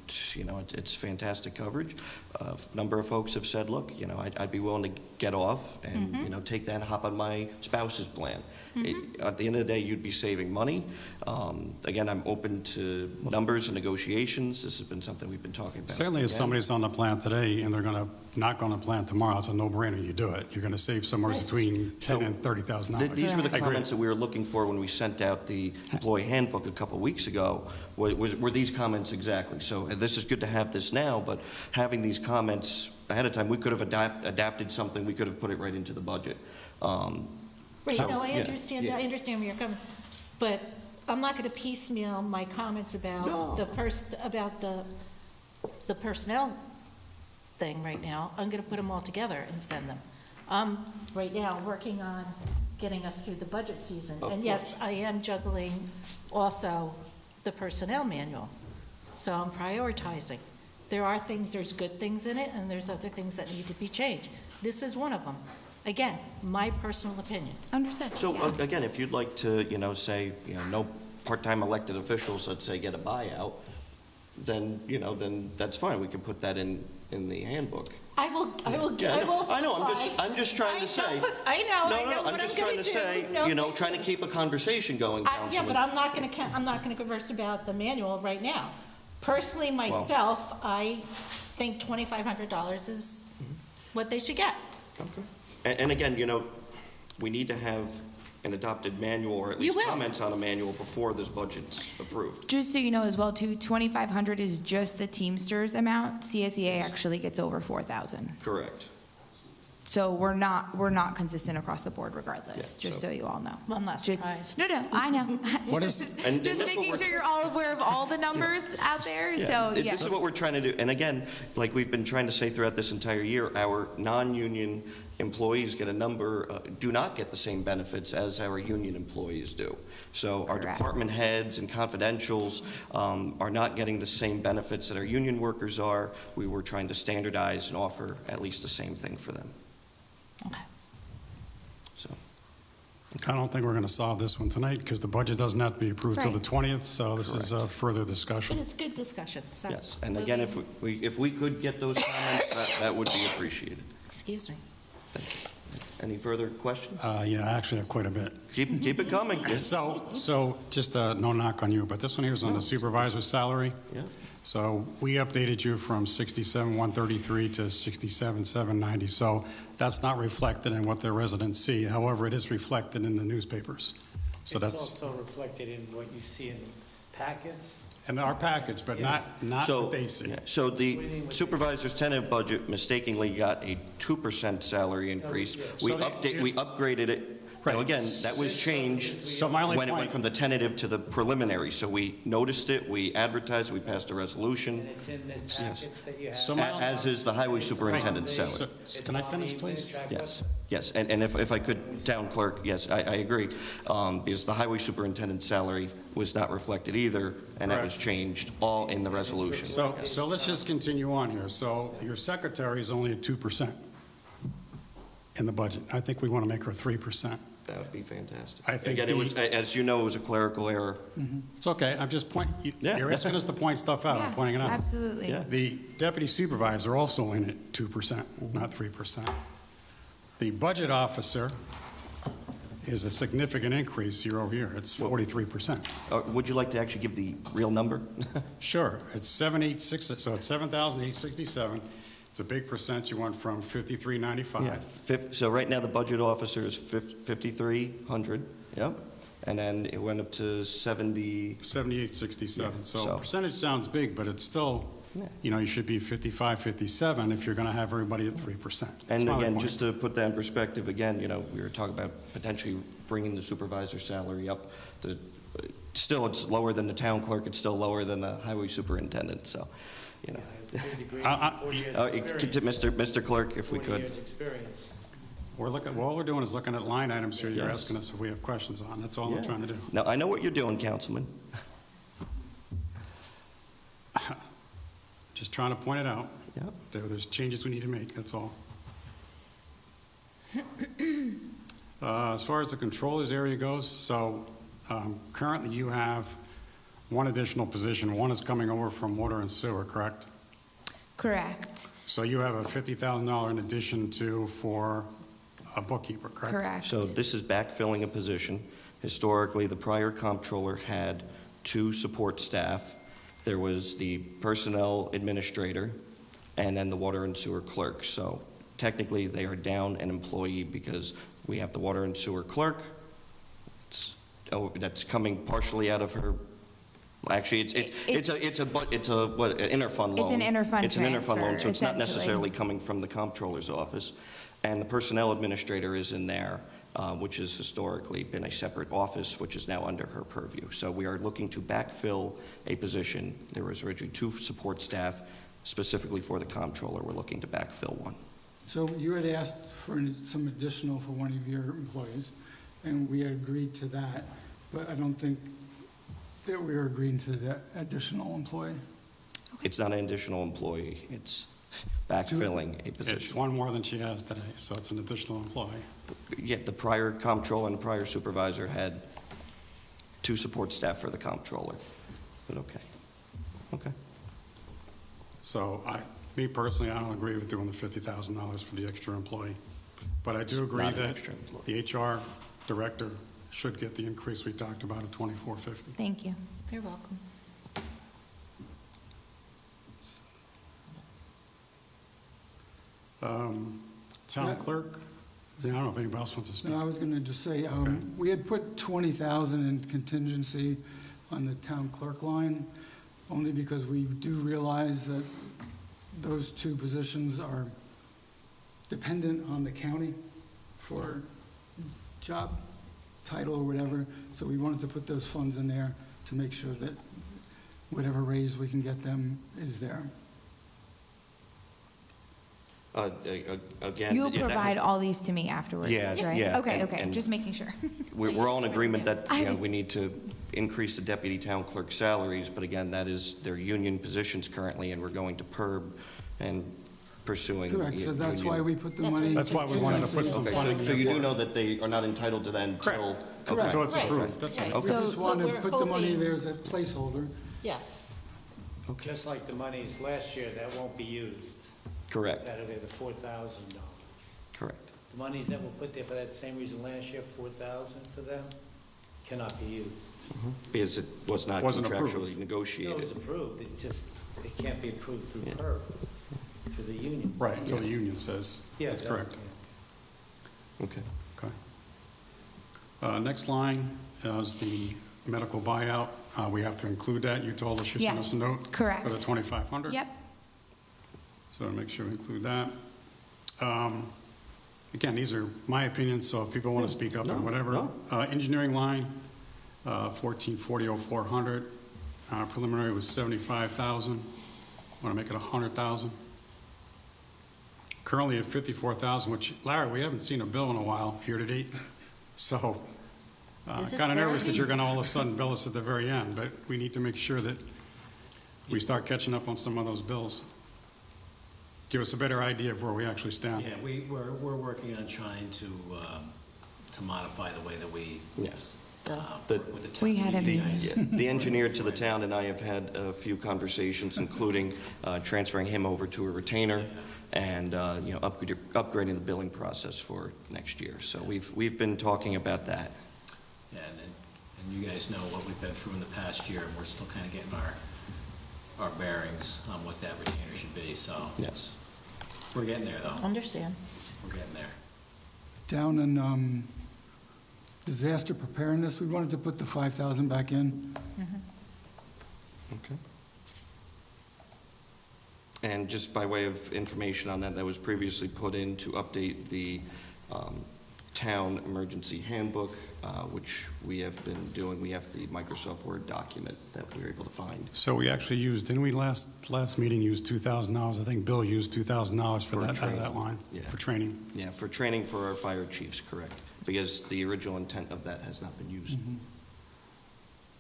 it's fantastic coverage. A number of folks have said, look, I'd be willing to get off and, take that and hop on my spouse's plan. At the end of the day, you'd be saving money. Again, I'm open to numbers and negotiations. This has been something we've been talking about.
Certainly, if
Again,
somebody's on the plan today and they're not going to plan tomorrow, it's a no-brainer, you do it. You're going to save somewhere between $10,000 and $30,000.
These were the
I agree.
comments that we were looking for when we sent out the employee handbook a couple of weeks ago, were these comments exactly. So this is good to have this now, but having these comments ahead of time, we could have adapted something, we could have put it right into the budget.
Right,
So,
no, I
yeah,
understand,
yeah.
I understand where you're coming, but I'm not going to piecemeal my comments about
No.
about the personnel thing right now. I'm going to put them all together and send them. I'm, right now, working on getting us through the budget season.
Of
And yes, I am juggling also the personnel manual, so I'm prioritizing. There are things, there's good things in it, and there's other things that need to be changed. This is one of them. Again, my personal opinion.
Understood.
So
Yeah.
again, if you'd like to, say, no part-time elected officials, let's say, get a buyout, then, then that's fine. We can put that in the handbook.
I will
Yeah, I know,
supply.
I'm just trying to say.
I know
No,
what
I'm
I'm
just
gonna
trying to
do.
say,
No,
trying to keep a conversation going,
Yeah,
Councilman.
but I'm not gonna converse about the manual right now. Personally, myself, I think $2,500 is what they should get.
Okay. And again, we need to have an adopted manual, or at
You
least
will.
comments on a manual before this budget's approved.
Just so you know as well, too, 2,500 is just the Teamsters amount. CSEA actually gets over 4,000.
Correct.
So we're not consistent across the board regardless,
Yeah,
just
so-
so you all know.
Well, I'm not
Just-
surprised.
No, I know.
What is-
And
Just
that's what
making
we're-
sure you're all aware of all the numbers out there, so,
This
yeah.
is what we're trying to do. And again, like we've been trying to say throughout this entire year, our non-union employees do not get the same benefits as our union employees do. So our
Correct.
department heads and confidentials are not getting the same benefits that our union workers are. We were trying to standardize and offer at least the same thing for them.
Okay.
So,
I don't think we're going to solve this one tonight because the budget doesn't have to be approved till the
Right.
20th, so this is a further
But
discussion.
it's good discussion, so.
yes. And again, if we could get those comments, that would be appreciated.
Excuse me.
Thank you. Any further questions?
Yeah, I actually have quite a bit.
Keep it coming.
So just no knock on you, but this one here is on the supervisor's salary.
Yeah.
So we updated you from 67,133 to 67,790. So that's not reflected in what the residents see. However, it is reflected in the newspapers. So
It's
that's,
also reflected in what you see in the packets.
And our package, but not
So,
what they see.
yeah, so the supervisor's tentative budget mistakenly got a 2% salary increase. We
So
we upgraded it. Now,
Right.
again, that was changed
So my only
when it
point-
went from the tentative to the preliminary. So we noticed it, we advertised, we passed a resolution,
And it's in the packets that you have.
So my-
as is the highway superintendent's salary.
So- Can I finish, please?
Yes, yes, and if I could, town clerk, yes, I agree, because the highway superintendent's salary was not reflected either, and that was
Correct.
changed all in the resolution.
So let's just continue on here. So your secretary is only at 2% in the budget. I think we want to make her 3%.
That would be fantastic.
I think
Again, it was, as you know, it was a clerical error.
It's okay, I'm just
Yeah.
you're asking us to point stuff out, I'm
Yeah,
pointing it out.
absolutely.
Yeah.
The deputy supervisor also in at 2%, not 3%. The budget officer is a significant increase year over year. It's 43%.
Would you like to actually give the real number?
Sure, it's 7,860, so it's 7,867. It's a big percent. You went from 5395.
So right now, the budget officer is 5,300, yep, and then it went up to 70,
7867.
Yeah,
So
so-
percentage sounds big, but it's still,
Yeah.
you should be 55, 57 if you're going to have everybody at 3%. That's
and
my only
again,
point.
just to put that in perspective, again, we were talking about potentially bringing the supervisor salary up to, still, it's lower than the town clerk, it's still lower than the highway superintendent, so,
Yeah, 3 degrees,
I-
4 years
to
experience.
Mr. Clerk, if we
40
could.
years experience.
All we're doing is looking at line items here you're
Yes.
asking us if we have questions on. That's all I'm
Yeah.
trying to do.
Now, I know what you're doing, Councilman.
Just trying to point it out.
Yep.
There's changes we need to make, that's all. As far as the controllers area goes, so currently you have one additional position. One is coming over from water and sewer, correct?
Correct,
So you have a $50,000 in addition to for a bookkeeper, correct?
correct.
So this is backfilling a position. Historically, the prior comptroller had 2 support staff. There was the personnel administrator and then the water and sewer clerk. So technically, they are down an employee because we have the water and sewer clerk. That's coming partially out of her. Actually, it's an interfund loan.
It's an interfund
It's an interfund loan,
transfer,
so it's not
essentially.
necessarily coming from the comptroller's office. And the personnel administrator is in there, which has historically been a separate office, which is now under her purview. So we are looking to backfill a position. There was originally 2 support staff specifically for the comptroller. We're looking to backfill one.
So you had asked for some additional for one of your employees, and we had agreed to that, but I don't think that we were agreeing to that additional employee.
It's not an additional employee. It's backfilling a
It's
position.
one more than she has today, so it's an additional employee.
Yet the prior comptroller and the prior supervisor had 2 support staff for the comptroller. But okay. Okay.
So me personally, I don't agree with doing the $50,000 for the extra employee. But I do agree
Not an
that
extra employee.
the HR director should get the increase we talked about at $24.50.
Thank you.
You're welcome.
Town
Yeah.
clerk, I don't know if anybody else wants to speak.
And I was going to just say,
Okay.
we had put 20,000 in contingency on the town clerk line, only because we do realize that those 2 positions are dependent on the county for job title or whatever, so we wanted to put those funds in there to make sure that whatever raise we can get them is there.
Again.
You'll
yeah, that
provide
was-
all these to me afterwards,
Yeah,
right?
yeah,
Okay,
and-
okay,
and-
just making sure.
We're all in agreement that,
I was-
we need to increase the deputy town clerk salaries, but again, that is their union positions currently, and we're going to PERB and pursuing.
Correct, so that's why
union-
we put the money.
That's why we wanted to put some
Okay,
funding
so you
there
do
for
know that they are not entitled to that until.
Correct.
Until it's
Right.
approved, that's
Right.
right.
We
Okay.
just
So,
want
but
to
we're
put the money
hoping-
there as a placeholder.
Yes.
Okay,
Just like the monies last year, that won't be used.
correct,
That'll be the $4,000.
correct.
The monies that were put there for that same reason last year, 4,000 for them, cannot be used.
Because it was not
Wasn't
contractually
approved.
No, it was
negotiated.
approved, it can't be approved through
Yeah.
PERB, through the union.
Right, until the union says,
Yeah,
that's
that-
correct.
Okay.
Okay. Next line is the medical buyout. we have to include that. You told us you sent
Yeah,
us a note.
correct.
For the 2,500?
Yep.
So make sure we include that. Again, these are my opinions, so if people want to speak up or
No,
whatever.
no.
Engineering line, 1440,400. Preliminary was 75,000. Want to make it 100,000. Currently at 54,000, which, Larry, we haven't seen a bill in a while here to date. So,
Is this
kind of nervous that
therapy?
you're going to all of a sudden bill us at the very end, but we need to make sure that we start catching up on some of those bills. Give us a better idea of where we actually stand.
Yeah, we're working on trying to modify the way that we
Yes.
work
The-
with the town.
We had a
The
meeting.
the engineer to the town and I have had a few conversations, including transferring him over to a retainer and, upgrading the billing process for next year. So we've been talking about that.
Yeah, and you guys know what we've been through in the past year, and we're still kind of getting our bearings on what that retainer should be, so
Yes.
we're getting there, though.
Understand.
We're getting there.
Down in disaster preparedness, we wanted to put the 5,000 back in.
Okay. And just by way of information on that, that was previously put in to update the town emergency handbook, which we have been doing. We have the Microsoft Word document that we were able to find.
So we actually used, didn't we last meeting use $2,000? I think Bill used $2,000 for
For
that, out of
training.
that line,
Yeah.
for training.
Yeah, for training for our fire chiefs, correct, because the original intent of that has not been used.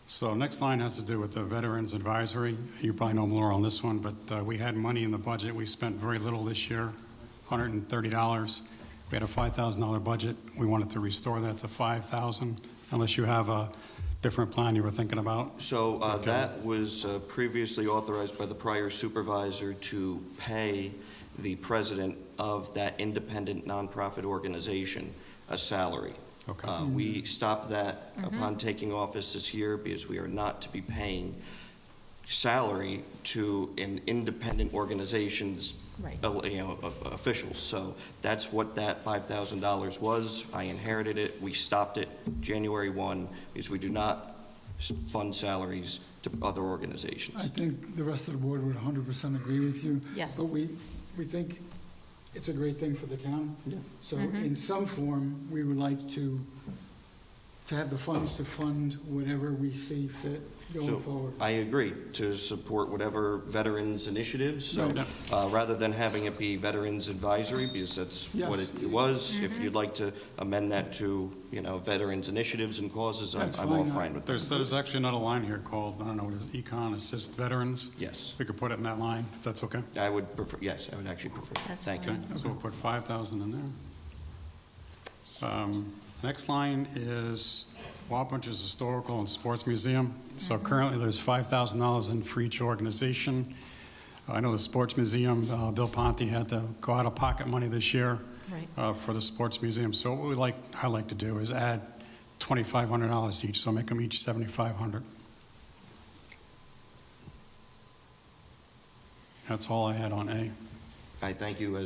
So next line has to do with the Veterans Advisory. You probably know more on this one, but we had money in the budget. We spent very little this year, $130. We had a $5,000 budget. We wanted to restore that to $5,000, unless you have a different plan you were thinking about.
So that was previously authorized by the prior supervisor to pay the president of that independent nonprofit organization a salary.
Okay.
We stopped that upon taking office this year because we are not to be paying salary to an independent organization's
Right.
officials. So that's what that $5,000 was. I inherited it. We stopped it January 1 because we do not fund salaries to other organizations.
I think the rest of the board would 100% agree with you.
Yes.
But we think it's a great thing for the town.
Yeah.
So in some form, we would like to have the funds to fund whatever we see fit going
So
forward.
I agree to support whatever veterans initiatives. So rather than having it be Veterans Advisory, because that's what
Yes.
it was, if you'd like to amend that to, veterans initiatives and causes,
That's
I'm all
fine.
fine with that.
There's actually another line here called, I don't know what it is, Econ Assist Veterans.
Yes,
We could put it in that line, if that's okay.
I would prefer, yes, I would actually prefer that.
That's
Thank
fine.
you.
So we'll put 5,000 in there. Next line is Wabash Historical and Sports Museum. So currently, there's $5,000 in for each organization. I know the Sports Museum, Bill Ponte had to go out of pocket money this year
Right.
for the Sports Museum. So what I like to do is add $2,500 each, so make them each $7,500. That's all I had on A.
I thank you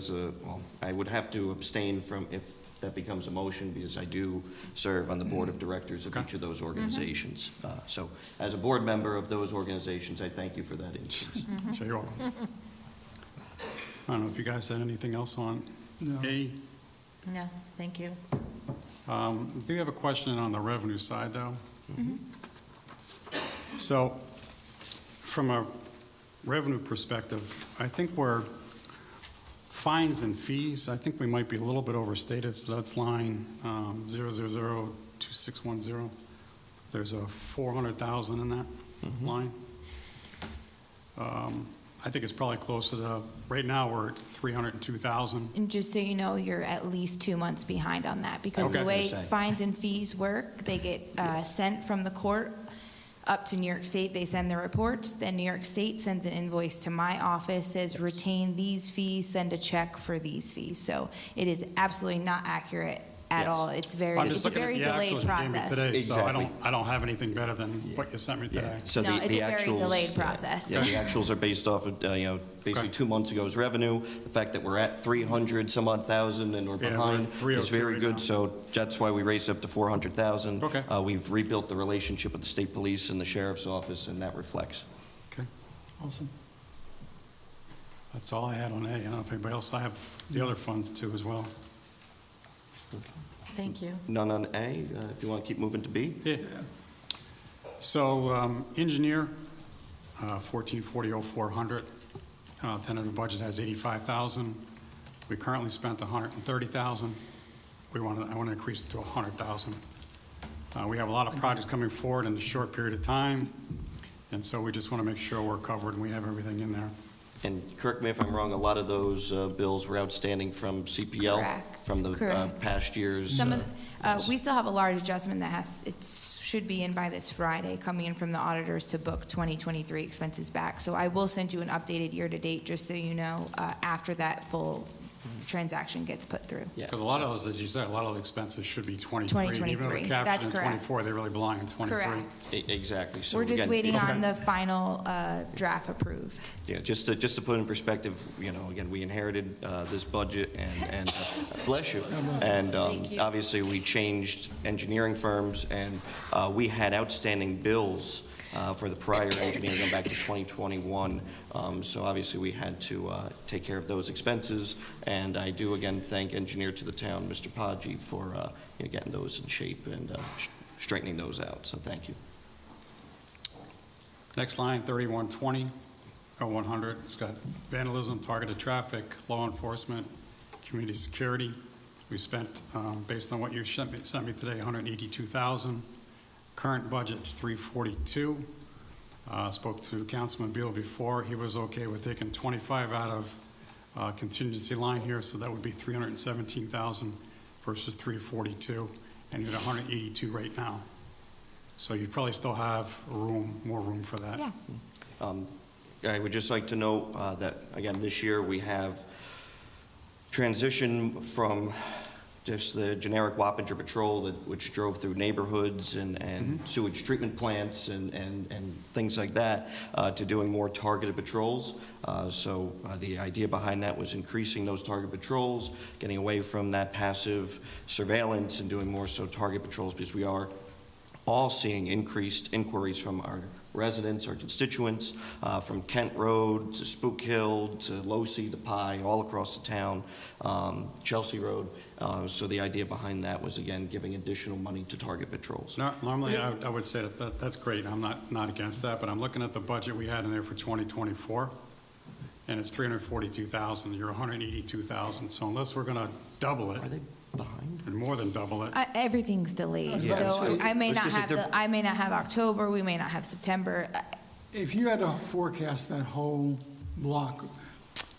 I would have to abstain from if that becomes a motion because I do serve on the board of directors of each of those organizations. So as a board member of those organizations, I thank you for that instance.
Sure, you're welcome. I don't know if you guys had anything else on
No.
A.
No, thank you.
Do you have a question on the revenue side, though? So, from a revenue perspective, I think we're fines and fees, I think we might be a little bit overstated, so that's line 0002610. There's a 400,000 in that line. I think it's probably closer to, right now, we're at 302,000.
And just so you know, you're at least 2 months behind on that, because the
Okay.
way
Say.
fines and fees work, they get sent from the court up to New York State, they send the reports, then New York State sends an invoice to my office, says retain these fees, send a check for these fees. So it is absolutely not accurate at
Yes.
all. It's very,
I'm
it's
just
a
looking at
very
the
delayed
actuals you gave me
process.
today, so
Exactly.
I don't have anything better than what you sent me today.
So
No,
the
it's a
the
very
actuals.
delayed process.
Yeah, the actuals are based off of, basically
Okay.
2 months ago's revenue. The fact that we're at 300 some odd thousand and we're
Yeah, we're
behind
at 302
is very
right
good.
now.
So that's why we raised up to 400,000.
Okay.
We've rebuilt the relationship with the state police and the sheriff's office, and that reflects.
Okay,
Awesome.
that's all I had on A. I don't know if anybody else, I have the other funds too as well.
Thank you.
None on A. If you want to keep moving to B.
Yeah. So, engineer, 1440,0400. Tentative budget has 85,000. We currently spent 130,000. I want to increase it to 100,000. We have a lot of projects coming forward in a short period of time, and so we just want to make sure we're covered and we have everything in there.
And correct me if I'm wrong, a lot of those bills were outstanding from CPL?
Correct,
From the
correct.
past years?
Some of, we still have a large adjustment that should be in by this Friday, coming in from the auditors to book 2023 expenses back. So I will send you an updated year-to-date, just so you know, after that full transaction gets put through.
Yeah.
Because a lot of those, as you said, a lot of the expenses should be 23. Even though
2023,
they're
that's
captured in
correct.
24, they really belong in 23.
Correct.
Exactly. So
We're just
again,
waiting
Okay.
on the final draft approved.
Yeah, just to put in perspective, again, we inherited this budget and bless you. And obviously, we changed engineering firms, and we had outstanding bills for the prior engineer going back to 2021. So obviously, we had to take care of those expenses. And I do, again, thank engineer to the town, Mr. Podgy, for getting those in shape and straightening those out. So thank you.
Next line, 3120, 0100, it's got vandalism, targeted traffic, law enforcement, community security. We spent, based on what you sent me today, 182,000. Current budget's 342. Spoke to Councilman Beal before. He was okay with taking 25 out of contingency line here, so that would be 317,000 versus 342, and you're at 182 right now. So you probably still have more room for that.
Yeah.
I would just like to note that, again, this year we have transitioned from just the generic Wappinger patrol which drove through neighborhoods and sewage treatment plants and things like that to doing more targeted patrols. So the idea behind that was increasing those target patrols, getting away from that passive surveillance and doing more so target patrols, because we are all seeing increased inquiries from our residents, our constituents, from Kent Road to Spook Hill to Losey to Pye, all across the town, Chelsea Road. So the idea behind that was, again, giving additional money to target patrols.
Normally, I would say that's great. I'm not against that, but I'm looking at the budget we had in there for 2024, and it's 342,000. You're 182,000. So unless we're going to double it,
Are they behind?
and more than double it,
Everything's delayed,
Yeah.
so I may
I was
not
gonna say,
have
they're-
I may not have October, we may not have September.
If you had to forecast that whole block,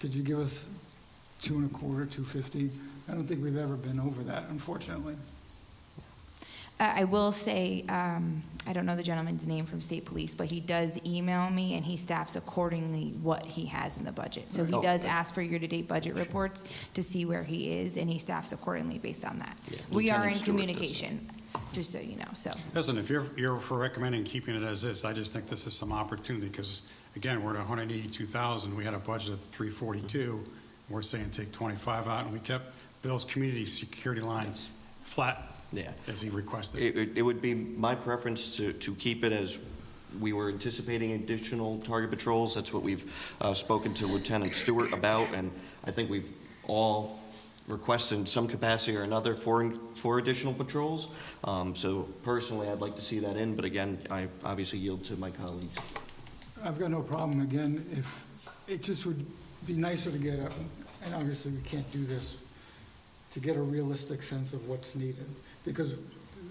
could you give us 2.25, 250? I don't think we've ever been over that, unfortunately.
I will say, I don't know the gentleman's name from State Police, but he does email me, and he staffs accordingly what he has in the budget. So he
Oh,
does
okay.
ask for year-to-date budget reports to see where he is, and he staffs accordingly based on that.
Yeah,
We are in
Lieutenant Stewart does
communication, just so you know, so.
listen, if you're for recommending keeping it as is, I just think this is some opportunity, because, again, we're at 182,000. We had a budget of 342. We're saying take 25 out, and we kept Bill's community security lines flat
Yeah.
as he requested.
It would be my preference to keep it as we were anticipating additional target patrols. That's what we've spoken to Lieutenant Stewart about, and I think we've all requested in some capacity or another for additional patrols. So personally, I'd like to see that in, but again, I obviously yield to my colleagues.
I've got no problem, again, if, it just would be nicer to get and obviously we can't do this, to get a realistic sense of what's needed. Because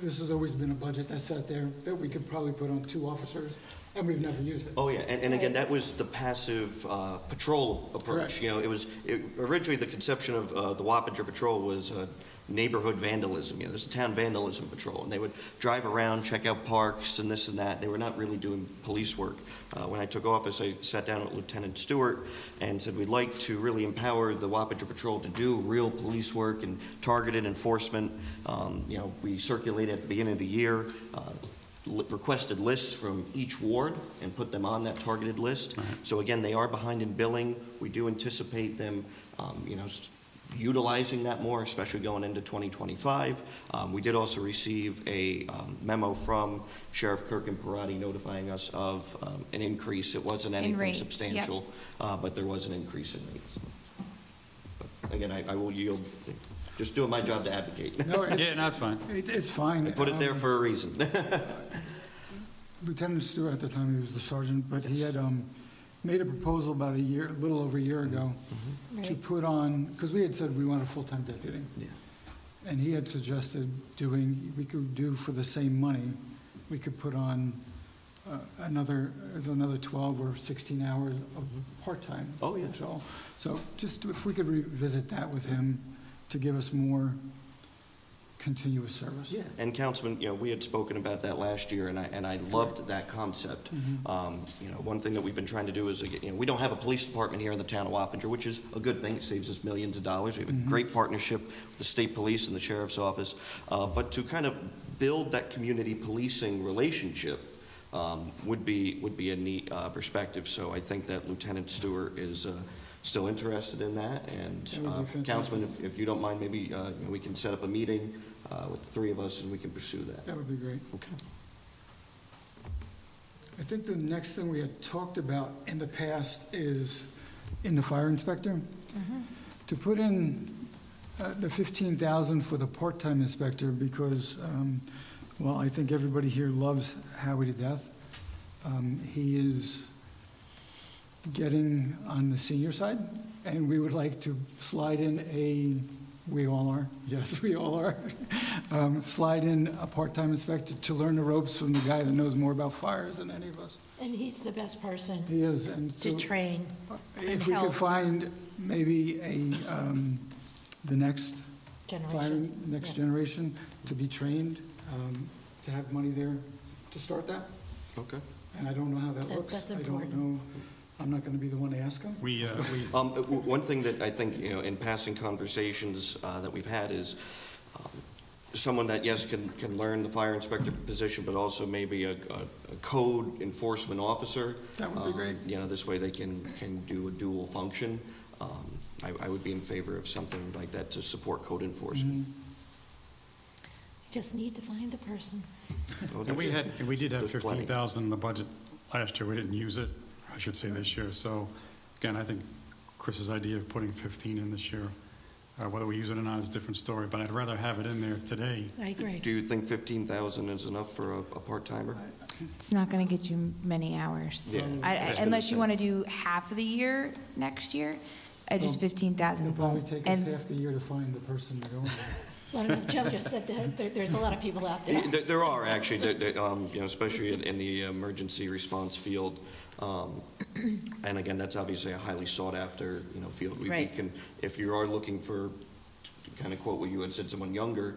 this has always been a budget that's sat there that we could probably put on 2 officers, and we've never used it.
Oh, yeah, and again, that was the passive patrol approach.
Correct.
It was originally the conception of the Wappinger Patrol was neighborhood vandalism. There's a town vandalism patrol, and they would drive around, check out parks and this and that. They were not really doing police work. When I took office, I sat down with Lieutenant Stewart and said, we'd like to really empower the Wappinger Patrol to do real police work and targeted enforcement. We circulated at the beginning of the year, requested lists from each ward and put them on that targeted list. So again, they are behind in billing. We do anticipate them, utilizing that more, especially going into 2025. We did also receive a memo from Sheriff Kirk and Parati notifying us of an increase. It wasn't anything
rates,
substantial, but there was an increase in rates. But again, I will yield. Just doing my job to advocate.
No,
Yeah, no, it's fine.
It's fine.
I put it there for a reason.
Lieutenant Stewart, at the time, he was the sergeant, but he had made a proposal about a little over a year ago, to put on, because we had said we want a full-time deputy.
Yeah.
And he had suggested we could do for the same money, we could put on another 12 or 16 hours of part-time.
Oh, yeah.
patrol. So just if we could revisit that with him to give us more continuous service.
Yeah, and Councilman, we had spoken about that last year, and I loved that concept. One thing that we've been trying to do is, we don't have a police department here in the town of Wappinger, which is a good thing. It saves us millions of dollars. We have a great partnership with the state police and the sheriff's office. But to kind of build that community policing relationship would be a neat perspective. So I think that Lieutenant Stewart is still interested in that. And
That would be fantastic.
Councilman, if you don't mind, maybe we can set up a meeting with the three of us, and we can pursue that.
That would be great.
Okay.
I think the next thing we had talked about in the past is in the fire inspector. To put in the $15,000 for the part-time inspector because, I think everybody here loves Howie to death. He is getting on the senior side, and we would like to slide in we all are, yes, we all are, slide in a part-time inspector to learn the ropes from the guy that knows more about fires than any of us.
And he's the best person
He is, and
to
so
train and
if we could
help
find maybe the next
generation.
generation to be trained, to have money there to start that.
Okay.
And I don't know how that
That-
looks.
that's
I don't
important.
know. I'm not going to be the one to ask him.
One thing that I think, in passing conversations that we've had is someone that, yes, can learn the fire inspector position, but also maybe a code enforcement officer.
That would be great.
This way they can do a dual function. I would be in favor of something like that to support code enforcement.
You just need to find the person.
And we did have
There's plenty.
$15,000 in the budget last year. We didn't use it, I should say, this year. So again, I think Chris's idea of putting 15 in this year, whether we use it or not is a different story, but I'd rather have it in there today.
I agree.
Do you think 15,000 is enough for a part-timer?
It's not going to get you many hours.
Yeah.
Unless you want to do half of the year next year, just 15,000
It'll probably
won't.
take us
And
half the year to find the person to go with.
I don't know, Joe just said that there's a lot of people out there.
There are actually, especially in the emergency response field. And again, that's obviously a highly sought-after, field. We
Right.
can, if you are looking for, to kind of quote what you had said, someone younger,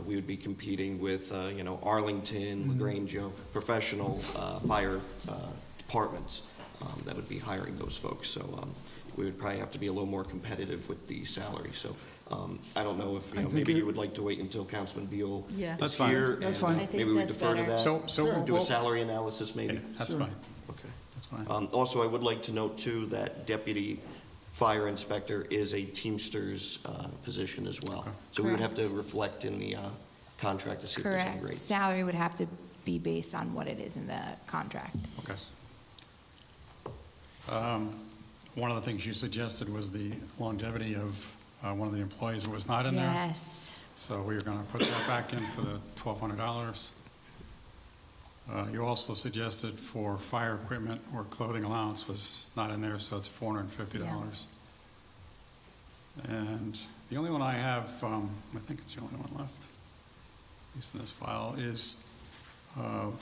we would be competing with, Arlington, LaGrange, professional fire departments that would be hiring those folks. So we would probably have to be a little more competitive with the salary. So I don't know if, maybe you would like to wait until Councilman Beal
Yeah.
is
That's fine.
here.
That's
and
fine. I
think
Maybe we
that's
defer to
better.
that.
So
Do a salary analysis, maybe?
Yeah, that's
Sure.
fine.
Okay.
That's fine.
Also, I would like to note, too, that deputy fire inspector is a Teamsters position as well.
Okay.
So we would have to
Correct.
reflect in the contract to see if there's any
correct,
rates.
salary would have to be based on what it is in the contract.
Okay. One of the things you suggested was the longevity of one of the employees who was not in there.
Yes.
So we were going to put that back in for the $1,200. You also suggested for fire equipment or clothing allowance was not in there, so it's $450. And the only one I have, I think it's the only one left, at least in this file, is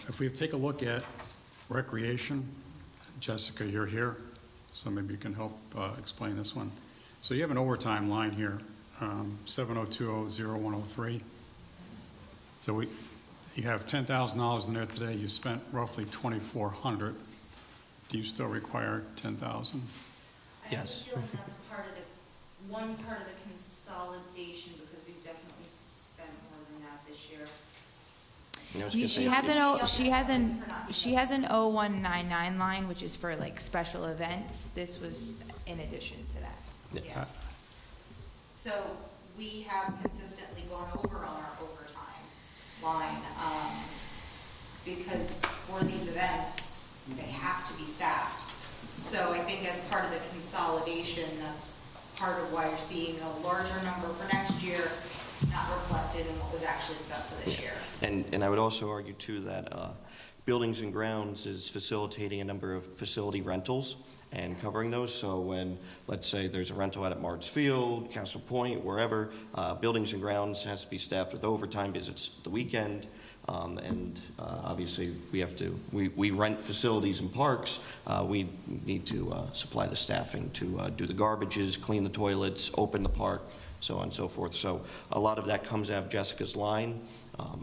if we take a look at recreation, Jessica, you're here, so maybe you can help explain this one. So you have an overtime line here 7020103. So you have $10,000 in there today, you spent roughly $2,400. Do you still require $10,000?
Yes.
I feel like that's part of one part of the consolidation, because we've definitely spent more than that this year.
I was gonna say,
She has an 0199 line, which is for like special events. This was in addition to that.
Yeah.
So we have consistently gone over on our overtime line, because for these events, they have to be staffed. So I think as part of the consolidation, that's part of why you're seeing a larger number for next year, not reflected in what was actually spent for this year.
And I would also argue too that Buildings and Grounds is facilitating a number of facility rentals and covering those. So when, let's say, there's a rental out at Martz Field, Castle Point, wherever, Buildings and Grounds has to be staffed with overtime because it's the weekend. Obviously, we rent facilities and parks. We need to supply the staffing to do the garbages, clean the toilets, open the park, so on and so forth. So a lot of that comes out of Jessica's line.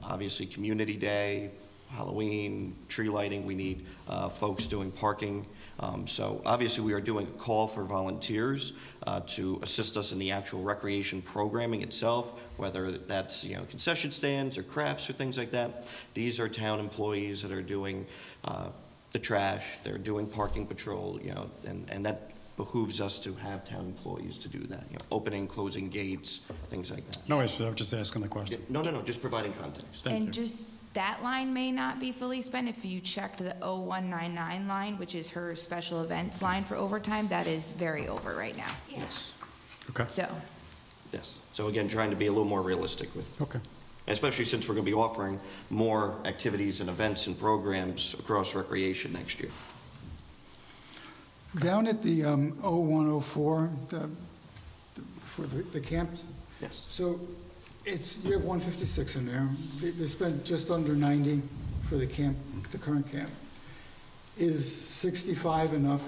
Obviously, Community Day, Halloween, tree lighting, we need folks doing parking. So obviously, we are doing a call for volunteers to assist us in the actual recreation programming itself, whether that's concession stands or crafts or things like that. These are town employees that are doing the trash, they're doing parking patrol, and that behooves us to have town employees to do that, opening, closing gates, things like that.
No issue, I was just asking the question.
No, just providing context.
Thank you.
And just that line may not be fully spent. If you checked the 0199 line, which is her special events line for overtime, that is very over right now.
Yes.
Okay.
So,
Yes. So again, trying to be a little more realistic with,
Okay.
especially since we're going to be offering more activities and events and programs across recreation next year.
Down at the 0104, for the camp,
Yes.
so you have 156 in there. They spent just under 90 for the camp, the current camp. Is 65 enough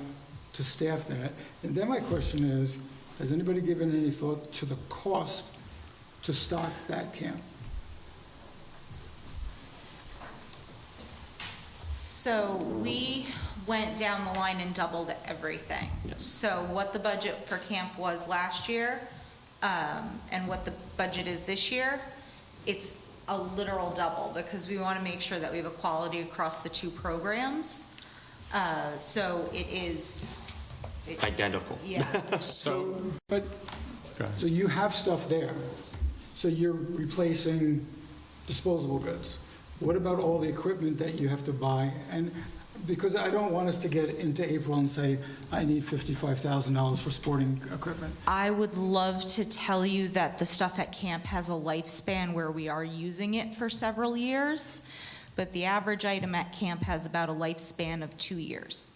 to staff that? And then my question is, has anybody given any thought to the cost to stock that camp?
So we went down the line and doubled everything.
Yes.
So what the budget for camp was last year, and what the budget is this year, it's a literal double, because we want to make sure that we have equality across the two programs. So it is.
Identical.
Yeah.
So,
But,
go ahead.
so you have stuff there. So you're replacing disposable goods. What about all the equipment that you have to buy? And because I don't want us to get into April and say, I need $55,000 for sporting equipment.
I would love to tell you that the stuff at camp has a lifespan where we are using it for several years, but the average item at camp has about a lifespan of 2 years.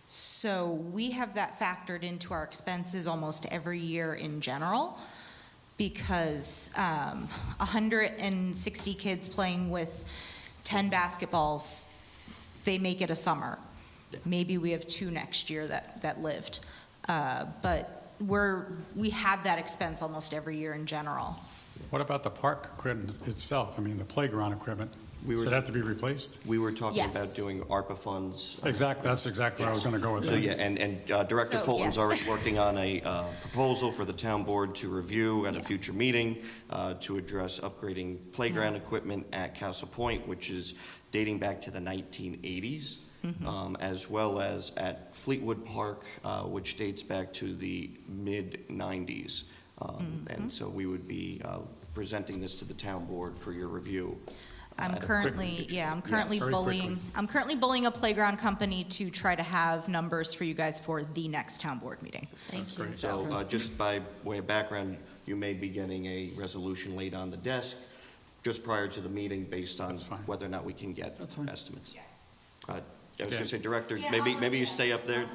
So we have that factored into our expenses almost every year in general, because 160 kids playing with 10 basketballs, they make it a summer. Maybe we have 2 next year that lived. But we have that expense almost every year in general.
What about the park equipment itself? I mean, the playground equipment? Does it have to be replaced?
We were talking
Yes.
about doing ARPA funds.
Exactly, that's exactly where I was going to go with
So,
that.
yeah, and Director
So,
Fulton's
yes.
already working on a proposal for the town board to review at a future meeting to address upgrading playground equipment at Castle Point, which is dating back to the 1980s, as well as at Fleetwood Park, which dates back to the mid-90s. And so we would be presenting this to the town board for your review.
I'm
Quickly.
currently
very
bullying,
quickly.
I'm currently bullying a playground company to try to have numbers for you guys for the next town board meeting.
That's great.
So just by way of background, you may be getting a resolution laid on the desk just prior to the meeting based on
That's fine.
whether or not we can get
That's fine.
estimates. I was going
Yeah.
to say, Director,
Yeah,
maybe you
I'll
stay up there.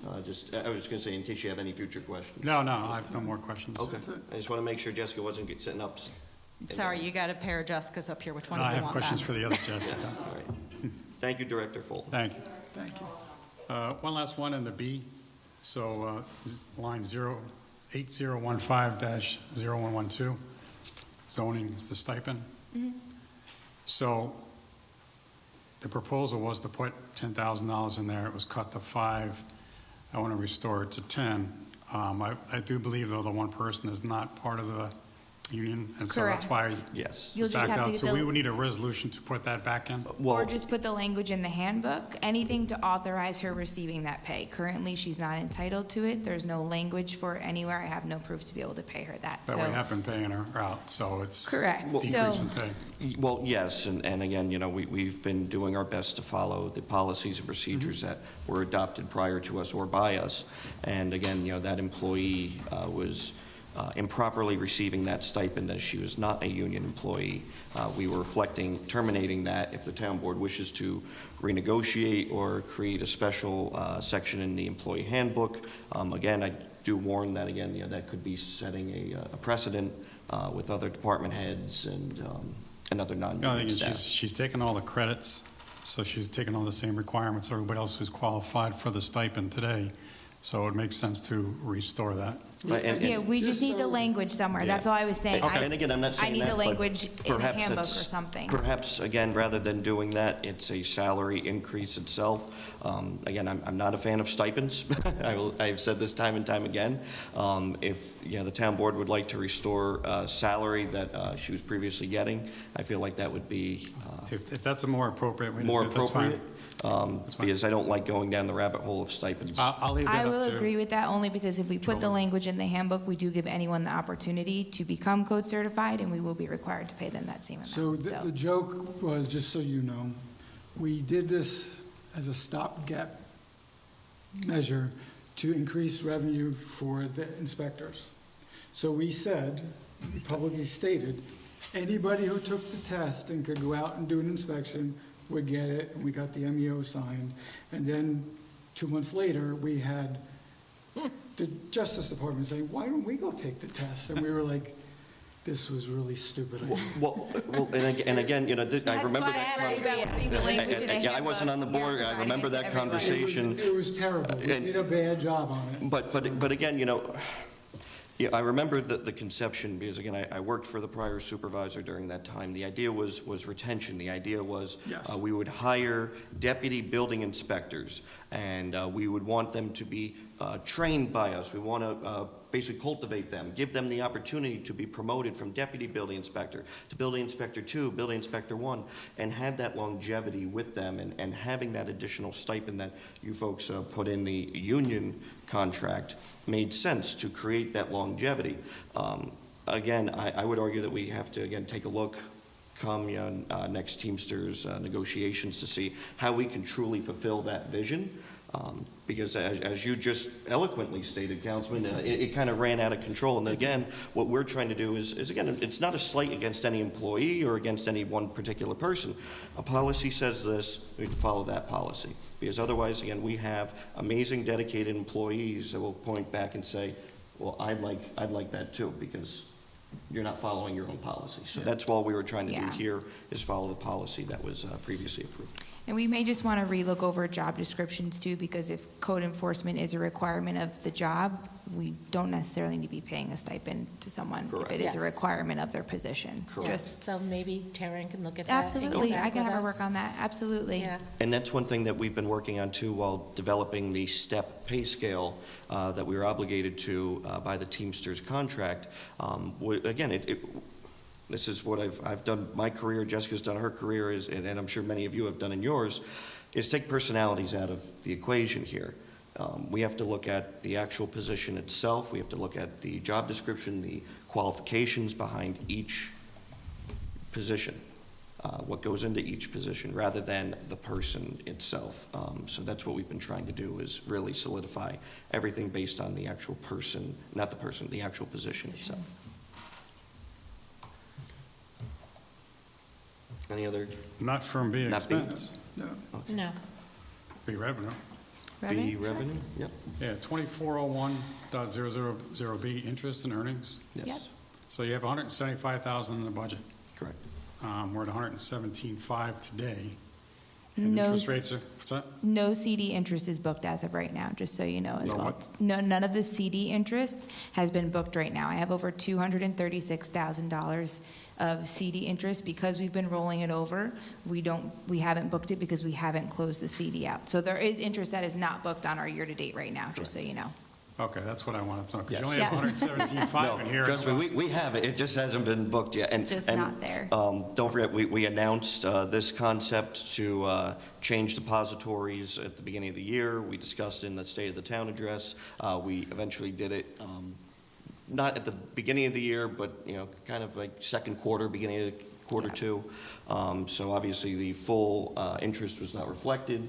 I was just going to say, in case you have any future questions.
No, I have no more questions.
Okay. I just want to make sure Jessica wasn't sitting up.
Sorry, you got a pair of Jessicas up here. Which one do
I
you
have
want
questions
back?
for the other Jessica.
All right. Thank you, Director Fulton.
Thank you.
Thank you.
One last one in the B. So line 8015-0112, zoning is the stipend. So the proposal was to put $10,000 in there. It was cut to 5. I want to restore it to 10. I do believe, though, the one person is not part of the union, and so that's why
Yes.
You'll
it's
just
backed
have to
out.
get
So
the-
we would need a resolution to put that back in.
Or just put the language in the handbook, anything to authorize her receiving that pay. Currently, she's not entitled to it. There's no language for it anywhere. I have no proof to be able to pay her that.
But we have been paying her out, so it's
Correct.
decrease
So-
in pay.
Well, yes, and again, we've been doing our best to follow the policies and procedures that were adopted prior to us or by us. And again, that employee was improperly receiving that stipend as she was not a union employee. We were terminating that if the town board wishes to renegotiate or create a special section in the employee handbook. Again, I do warn that, again, that could be setting a precedent with other department heads and other
The only
non-union
thing is
staff.
she's taken all the credits, so she's taken all the same requirements everybody else who's qualified for the stipend today. So it makes sense to restore that.
Right, and-
Yeah, we just
Just
need the
so-
language somewhere.
Yeah.
That's all I was saying.
Okay. And again, I'm not saying
I need
that,
the
but
language in the
perhaps
handbook or
it's-
something.
Perhaps, again, rather than doing that, it's a salary increase itself. Again, I'm not a fan of stipends. I've said this time and time again. If, the town board would like to restore salary that she was previously getting, I feel like that would be
If that's a more appropriate way to do
more
it, that's fine.
appropriate. Because I don't like going down the rabbit hole of stipends.
I'll leave that
I
up
will
to.
agree with that only because if we put the
Joel.
language in the handbook, we do give anyone the opportunity to become code certified, and we will be required to pay them that same amount.
So the joke was, just so you know, we did this as a stopgap measure to increase revenue for the inspectors. So we said, we publicly stated, anybody who took the test and could go out and do an inspection would get it, and we got the MEO signed. And then 2 months later, we had the Justice Department saying, why don't we go take the test? And we were like, this was really stupid.
Well, and again, I remember that. Yeah, I wasn't on the board. I remember that conversation.
It was terrible. We did a bad job on it.
But again, yeah, I remember the conception, because again, I worked for the prior supervisor during that time. The idea was retention. The idea was
Yes.
we would hire deputy building inspectors, and we would want them to be trained by us. We want to basically cultivate them, give them the opportunity to be promoted from deputy building inspector to building inspector 2, building inspector 1, and have that longevity with them, and having that additional stipend that you folks put in the union contract made sense to create that longevity. Again, I would argue that we have to, again, take a look come next Teamsters negotiations to see how we can truly fulfill that vision. Because as you just eloquently stated, Councilman, it kind of ran out of control. And again, what we're trying to do is again, it's not a slight against any employee or against any one particular person. A policy says this, we follow that policy. Because otherwise, again, we have amazing dedicated employees that will point back and say, well, I'd like that too, because you're not following your own policy. So that's all we were trying to do
Yeah.
here, is follow the policy that was previously approved.
And we may just want to relook over job descriptions too, because if code enforcement is a requirement of the job, we don't necessarily need to be paying a stipend to someone
Correct.
if it is a
Yes.
requirement of their position.
Correct.
Just-
So maybe Taryn can look at that. and get
Absolutely,
back
I can
with
have her
us.
work on that, absolutely.
Yeah.
And that's one thing that we've been working on too while developing the step pay scale that we were obligated to by the Teamsters contract. Again, this is what I've done my career, Jessica's done her career, and I'm sure many of you have done in yours, is take personalities out of the equation here. We have to look at the actual position itself. We have to look at the job description, the qualifications behind each position, what goes into each position, rather than the person itself. So that's what we've been trying to do, is really solidify everything based on the actual person, not the person, the actual position itself. Any other?
Not from B
Not B?
expense,
No.
No.
B revenue.
B revenue? Yep.
Yeah, 2401.000B, interest and earnings.
Yes.
Yep.
So you have 175,000 in the budget.
Correct.
We're at 117.5 today. And
No
interest
s-
rates are, what's that?
No CD interest is booked as of right now, just so you know as
No
well.
what?
No, none of the CD interest has been booked right now. I have over $236,000 of CD interest because we've been rolling it over. We haven't booked it because we haven't closed the CD out. So there is interest that is not booked on our year-to-date right now, just so you know.
Okay, that's what I wanted to know, because you
Yes.
only have
Yeah.
117.5 in here.
No, trust me, we have it, it just hasn't been booked yet.
Just
And,
not there.
Don't forget, we announced this concept to change depositories at the beginning of the year. We discussed in the State of the Town address. We eventually did it, not at the beginning of the year, but, kind of like second quarter, beginning of quarter two. So obviously, the full interest was not reflected.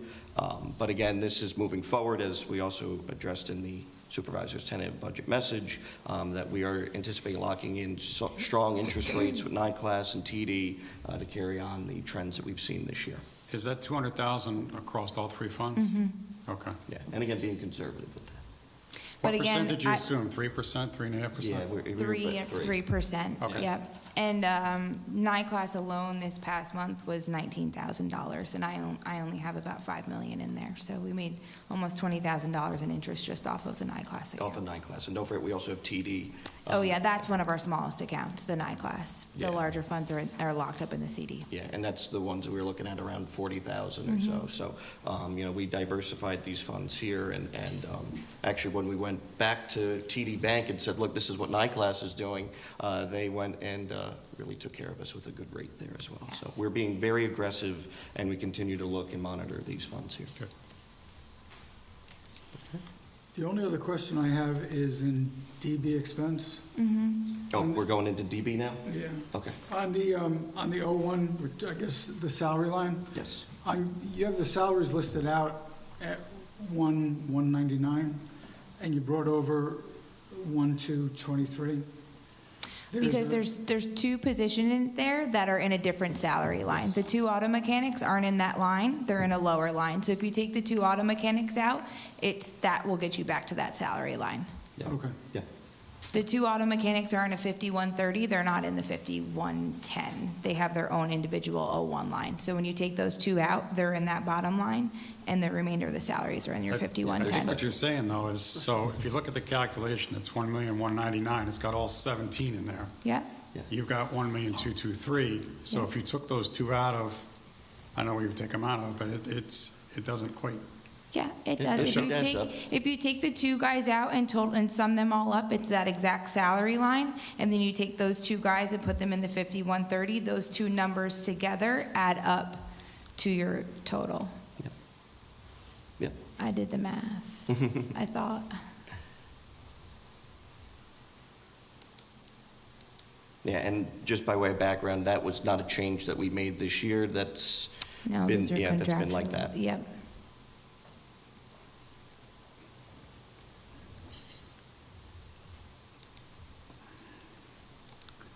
But again, this is moving forward, as we also addressed in the supervisor's tentative budget message, that we are anticipating locking in strong interest rates with NICLAS and TD to carry on the trends that we've seen this year.
Is that 200,000 across all three funds? Okay.
Yeah, and again, being conservative with that.
What
But again,
percent did you
I-
assume, 3%, 3.5%?
Yeah, we're at
3%,
Okay.
yep. And NICLAS alone this past month was $19,000, and I only have about $5 million in there. So we made almost $20,000 in interest just off of the NICLAS account.
Off of NICLAS, and don't forget, we also have TD.
Oh, yeah, that's one of our smallest accounts, the NICLAS.
Yeah.
The larger funds are locked up in the CD.
Yeah, and that's the ones that we were looking at around 40,000 or so. So, we diversified these funds here, and actually, when we went back to TD Bank and said, look, this is what NICLAS is doing, they went and really took care of us with a good rate there as well.
Yes.
So we're being very aggressive, and we continue to look and monitor these funds here.
Good.
The only other question I have is in DB expense.
Oh, we're going into DB now?
Yeah.
Okay,
On the 01, which I guess the salary line,
yes.
you have the salaries listed out at 199, and you brought over 1223.
Because there's two positions in there that are in a different salary line. The two auto mechanics aren't in that line, they're in a lower line. So if you take the two auto mechanics out, that will get you back to that salary line.
Yeah.
Okay.
Yeah.
The two auto mechanics are in a 5130, they're not in the 5110. They have their own individual 01 line. So when you take those two out, they're in that bottom line, and the remainder of the salaries are in your
I think
5110.
What you're saying, though, is, so if you look at the calculation, it's 1,199,000, it's got all 17 in there.
Yeah,
You've got 1,223,000, so if you took those two out of, I know where you would take them out of, but it doesn't quite,
yeah, it
It-
does.
it adds up.
If you take the two guys out and sum them all up, it's that exact salary line. And then you take those two guys and put them in the 5130, those two numbers together add up to your total.
Yeah.
I did the math, I thought.
Yeah, and just by way of background, that was not a change that we made this year. That's
No,
been,
those are
yeah, that's been like
contractual.
that.
Yep.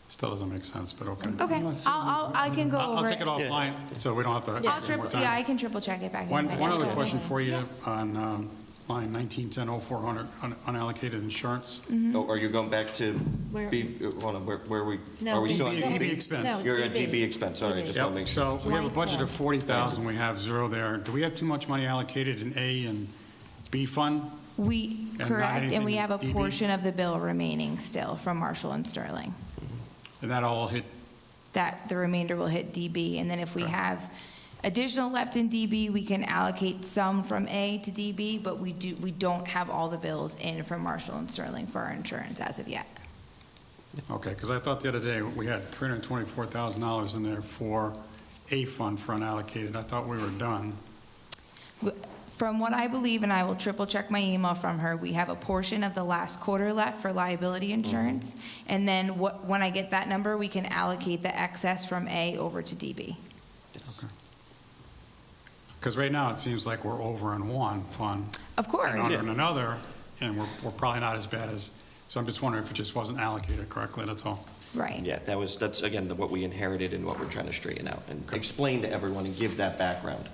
still doesn't make sense, but okay.
Okay, I can go
I'll
over
take it offline, so we don't have to
I'll
waste more
triple,
time.
yeah, I can triple check it back. in
One
my
other
notes.
question for you on line 1910-0400, unallocated insurance.
Oh, are you going back to,
Where-
hold on, where are we?
No,
Are we still on
DB
DB?
expense.
You're at DB expense, all right, just want to make sure.
So we have a
Line
budget
12.
of 40,000, we have zero there. Do we have too much money allocated in A and B fund?
We,
not
correct, and
anything
we have a
DB?
portion of the bill remaining still from Marshall and Sterling.
And that all hit,
That the remainder will hit DB, and then if we have additional left in DB, we can allocate some from A to DB, but we don't have all the bills in from Marshall and Sterling for our insurance as of yet.
okay, because I thought the other day we had $324,000 in there for A fund for unallocated. I thought we were done.
From what I believe, and I will triple check my email from her, we have a portion of the last quarter left for liability insurance. And then when I get that number, we can allocate the excess from A over to DB.
Okay. Because right now, it seems like we're over in one fund.
Of course.
And under in another, and we're probably not as bad as, so I'm just wondering if it just wasn't allocated correctly, that's all.
Right.
Yeah, that's, again, what we inherited and what we're trying to straighten out and explain to everyone and give that background.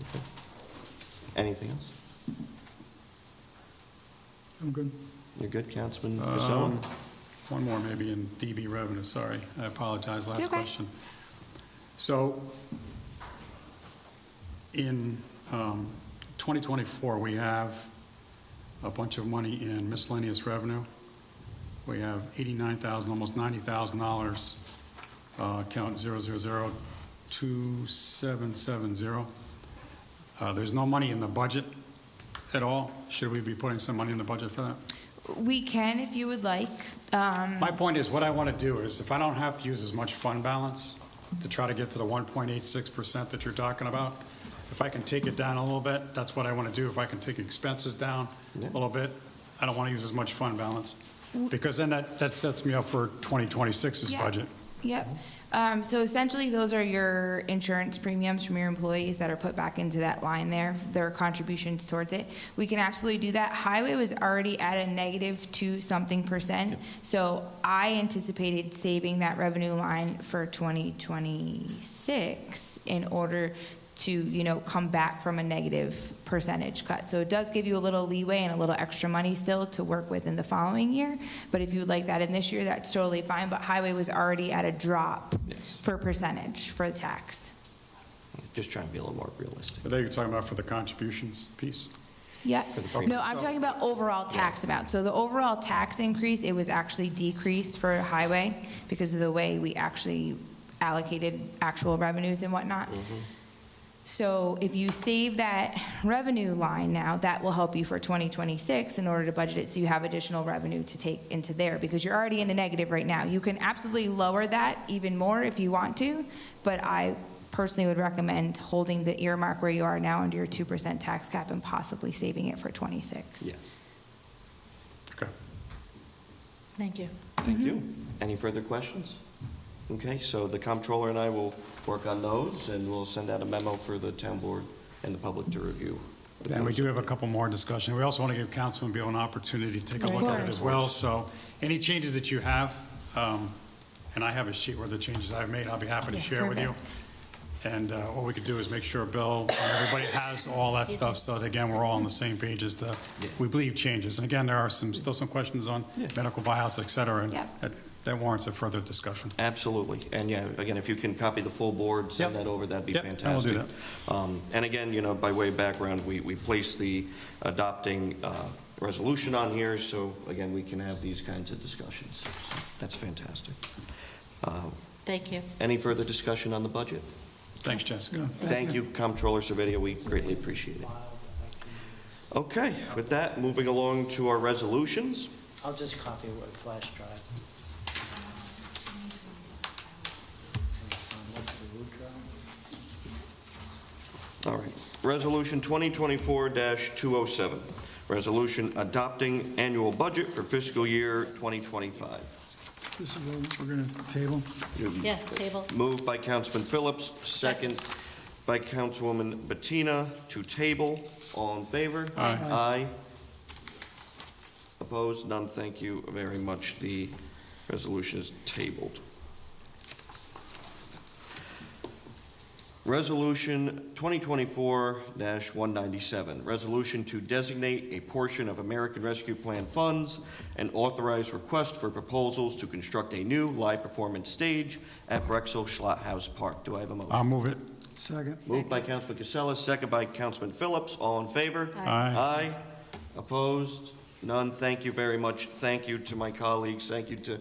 Okay. Anything else?
I'm good.
You're good, Councilman Casella?
One more maybe in DB revenue, sorry. I apologize,
It's
last
okay.
question. So In 2024, we have a bunch of money in miscellaneous revenue. We have $89,000, almost $90,000, account 0002770. There's no money in the budget at all. Should we be putting some money in the budget for that?
We can if you would like.
My point is, what I want to do is, if I don't have to use as much fund balance to try to get to the 1.86% that you're talking about, if I can take it down a little bit, that's what I want to do. If I can take expenses down a little bit, I don't want to use as much fund balance, because then that sets me up for 2026's
Yeah.
budget.
Yep. So essentially, those are your insurance premiums from your employees that are put back into that line there, their contributions towards it. We can absolutely do that. Highway was already at a -2-something%. So I anticipated saving that revenue line for 2026 in order to, come back from a negative percentage cut. So it does give you a little leeway and a little extra money still to work with in the following year. But if you would like that in this year, that's totally fine. But highway was already at a drop for percentage for the tax.
Just trying to be a little more realistic.
But you're talking about for the contributions piece?
Yeah.
For the public.
No, I'm talking about overall tax amount. So the overall tax increase, it was actually decreased for highway because of the way we actually allocated actual revenues and whatnot. So if you save that revenue line now, that will help you for 2026 in order to budget it so you have additional revenue to take into there, because you're already in a negative right now. You can absolutely lower that even more if you want to, but I personally would recommend holding the earmark where you are now under your 2% tax cap and possibly saving it for 26.
Yes.
Okay.
Thank you.
Thank you. Any further questions? Okay, so the comptroller and I will work on those, and we'll send out a memo for the town board and the public to review.
And we do have a couple more discussion. We also want to give Councilman Beal an opportunity to take a look at it as well. So any changes that you have, and I have a sheet where the changes I've made, I'll be happy to share with you. And what we could do is make sure Bill and everybody has all that stuff, so that, again, we're all on the same page as to, we believe, changes. And again, there are still some questions on medical buyouts, et cetera, and that warrants a further discussion.
Absolutely. And yeah, again, if you can copy the full board, send that over, that'd be fantastic.
I will do that.
And again, by way of background, we placed the adopting resolution on here, so again, we can have these kinds of discussions. That's fantastic.
Thank you.
Any further discussion on the budget?
Thanks, Jessica.
Thank you, Comptroller Servideo. We greatly appreciate it. Okay, with that, moving along to our resolutions.
I'll just copy what flash drive.
All right. Resolution 2024-207, resolution adopting annual budget for fiscal year 2025.
This is what we're going to table.
Yeah, table.
Moved by Councilman Phillips, second by Councilwoman Bettina to table. All in favor?
Aye.
Aye. Opposed? None. Thank you very much. The resolution is tabled. Resolution 2024-197, resolution to designate a portion of American Rescue Plan funds and authorize request for proposals to construct a new live performance stage at Brexel Schlotthaus Park. Do I have a motion?
I'll move it.
Second.
Moved by Councilman Casella, second by Councilman Phillips. All in favor?
Aye.
Aye. Opposed? None. Thank you very much. Thank you to my colleagues. Thank you to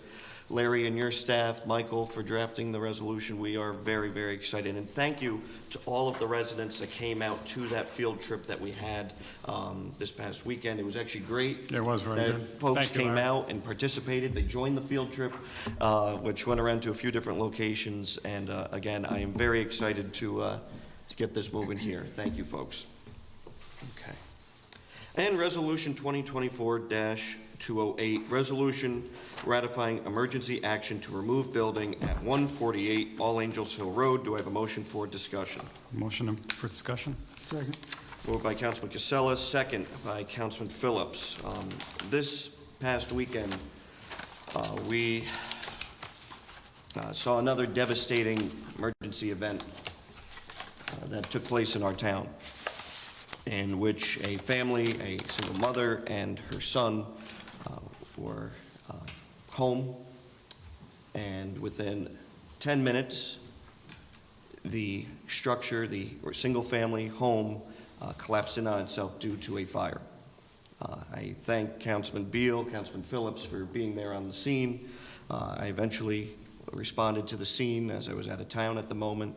Larry and your staff, Michael, for drafting the resolution. We are very, very excited. And thank you to all of the residents that came out to that field trip that we had this past weekend. It was actually great.
It was very good.
Folks
Thank you,
came
Larry.
out and participated. They joined the field trip, which went around to a few different locations. And again, I am very excited to get this moving here. Thank you, folks. Okay. And Resolution 2024-208, resolution ratifying emergency action to remove building at 148 All Angels Hill Road. Do I have a motion for discussion?
Motion for discussion.
Second.
Moved by Councilman Casella, second by Councilman Phillips. This past weekend, we saw another devastating emergency event that took place in our town, in which a family, a single mother and her son were home, and within 10 minutes, the structure, or single-family home, collapsed in on itself due to a fire. I thank Councilman Beal, Councilman Phillips for being there on the scene. I eventually responded to the scene as I was out of town at the moment.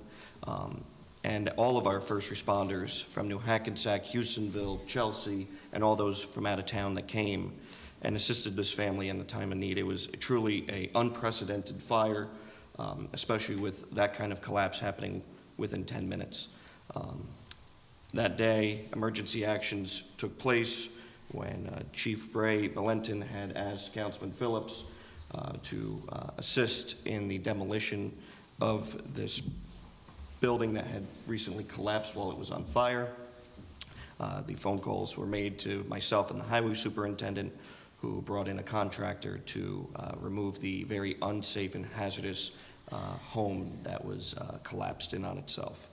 And all of our first responders from New Hackensack, Houstonville, Chelsea, and all those from out of town that came and assisted this family in the time of need. It was truly an unprecedented fire, especially with that kind of collapse happening within 10 minutes. That day, emergency actions took place when Chief Ray Valentin had asked Councilman Phillips to assist in the demolition of this building that had recently collapsed while it was on fire. The phone calls were made to myself and the highway superintendent, who brought in a contractor to remove the very unsafe and hazardous home that was collapsed in on itself.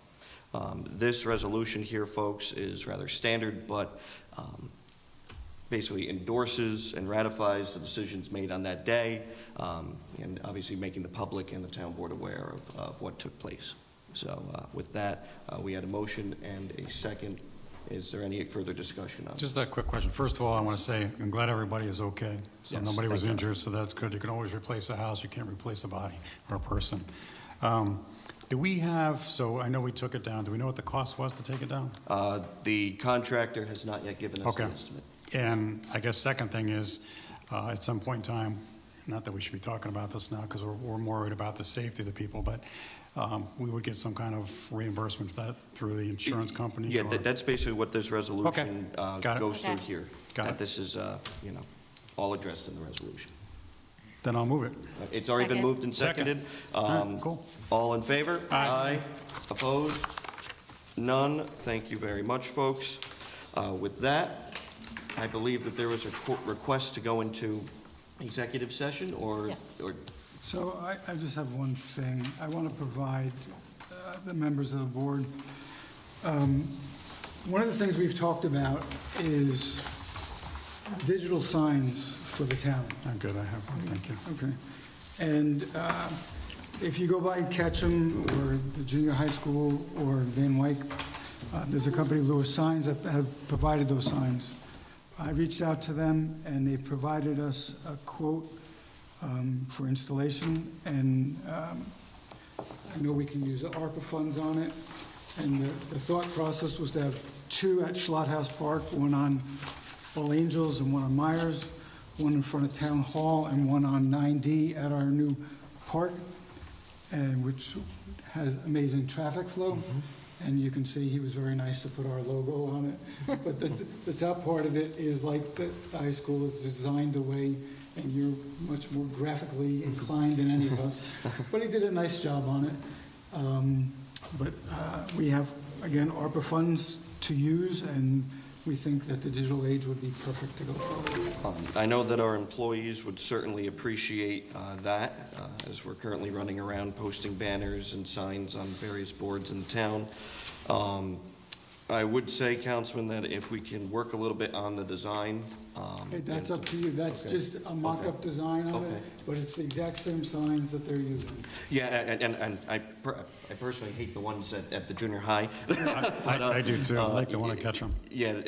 This resolution here, folks, is rather standard, but basically endorses and ratifies the decisions made on that day, and obviously making the public and the town board aware of what took place. So with that, we had a motion and a second. Is there any further discussion on it?
Just a quick question. First of all, I want to say I'm glad everybody is okay. So
Yes,
nobody was
thank God.
injured, so that's good. You can always replace a house. You can't replace a body or a person. Do we have, so I know we took it down. Do we know what the cost was to take it down?
The contractor has not yet given us
Okay.
an estimate.
And I guess second thing is, at some point in time, not that we should be talking about this now because we're more worried about the safety of the people, but we would get some kind of reimbursement for that through the insurance company?
Yeah,
or-
that's basically what this resolution
Got it.
goes through
Okay.
here.
Got
That
it.
this is, all addressed in the resolution.
Then I'll move it.
It's already been
Second.
moved and seconded.
right, cool.
All in favor?
Aye.
Opposed? None. Thank you very much, folks. With that, I believe that there was a request to go into executive session, or?
Yes.
or-
So I just have one thing. I want to provide the members of the board. One of the things we've talked about is digital signs for the town.
I'm good, I have one, thank you.
Okay. And if you go by Ketchum or the junior high school or Van Wyck, there's a company, Lewis Signs, that have provided those signs. I reached out to them, and they provided us a quote for installation, and I know we can use the ARPA funds on it. And the thought process was to have two at Schlothouse Park, one on All Angels and one on Myers, one in front of Town Hall and one on 9D at our new park, and which has amazing traffic flow. And you can see he was very nice to put our logo on it. But the top part of it is like the high school is designed the way, and you're much more graphically inclined than any of us. But he did a nice job on it. But we have, again, ARPA funds to use, and we think that the digital age would be perfect to go forward.
I know that our employees would certainly appreciate that, as we're currently running around posting banners and signs on various boards in town. I would say, Councilman, that if we can work a little bit on the design.
Hey, that's up to you. That's
Okay.
just a mock-up design of
Okay.
it, but it's the exact same signs that they're using.
Yeah, and I personally hate the ones at the junior high. But,
I do too, I like the one at Ketchum.
Yeah,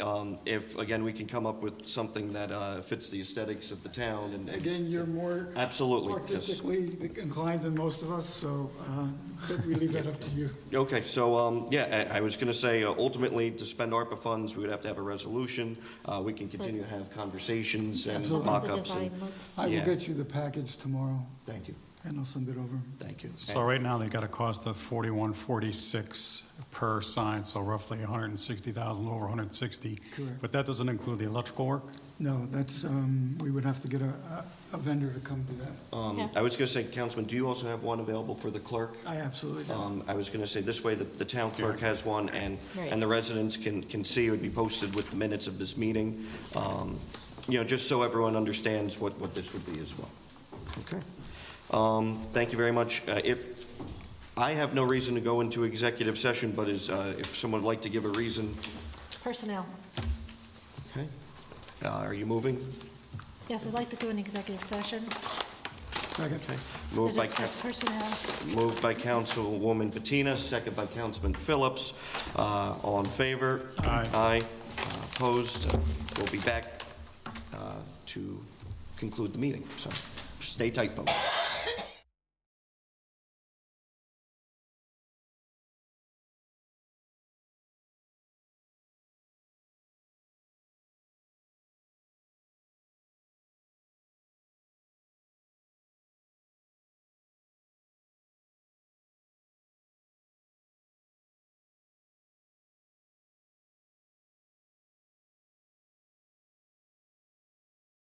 if, again, we can come up with something that fits the aesthetics of the town and.
Again, you're more
Absolutely, yes.
artistically inclined than most of us, so but we leave that up to you.
Okay, so, yeah, I was going to say, ultimately, to spend ARPA funds, we would have to have a resolution. We can continue to have conversations and
Absolutely.
mock-ups. and-
I will
Yeah.
get you the package tomorrow,
Thank you,
and I'll send it over.
thank you.
So right now, they got a cost of $41.46 per sign, so roughly $160,000, over $160.
Correct.
But that doesn't include the electrical work?
No, that's, we would have to get a vendor to come do that.
I was going to say, Councilman, do you also have one available for the clerk?
I absolutely do.
I was going to say, this way the town clerk has one, and
Right.
the residents can see, it would be posted with the minutes of this meeting, just so everyone understands what this would be as well. Okay. Thank you very much. I have no reason to go into executive session, but if someone would like to give a reason,
Personnel.
okay. Are you moving?
Yes, I'd like to go in executive session.
Second.
Okay.
To
Moved by
discuss personnel.
Moved by Councilwoman Bettina, second by Councilman Phillips. All in favor?
Aye.
Aye. Opposed? We'll be back to conclude the meeting, so stay tight, folks.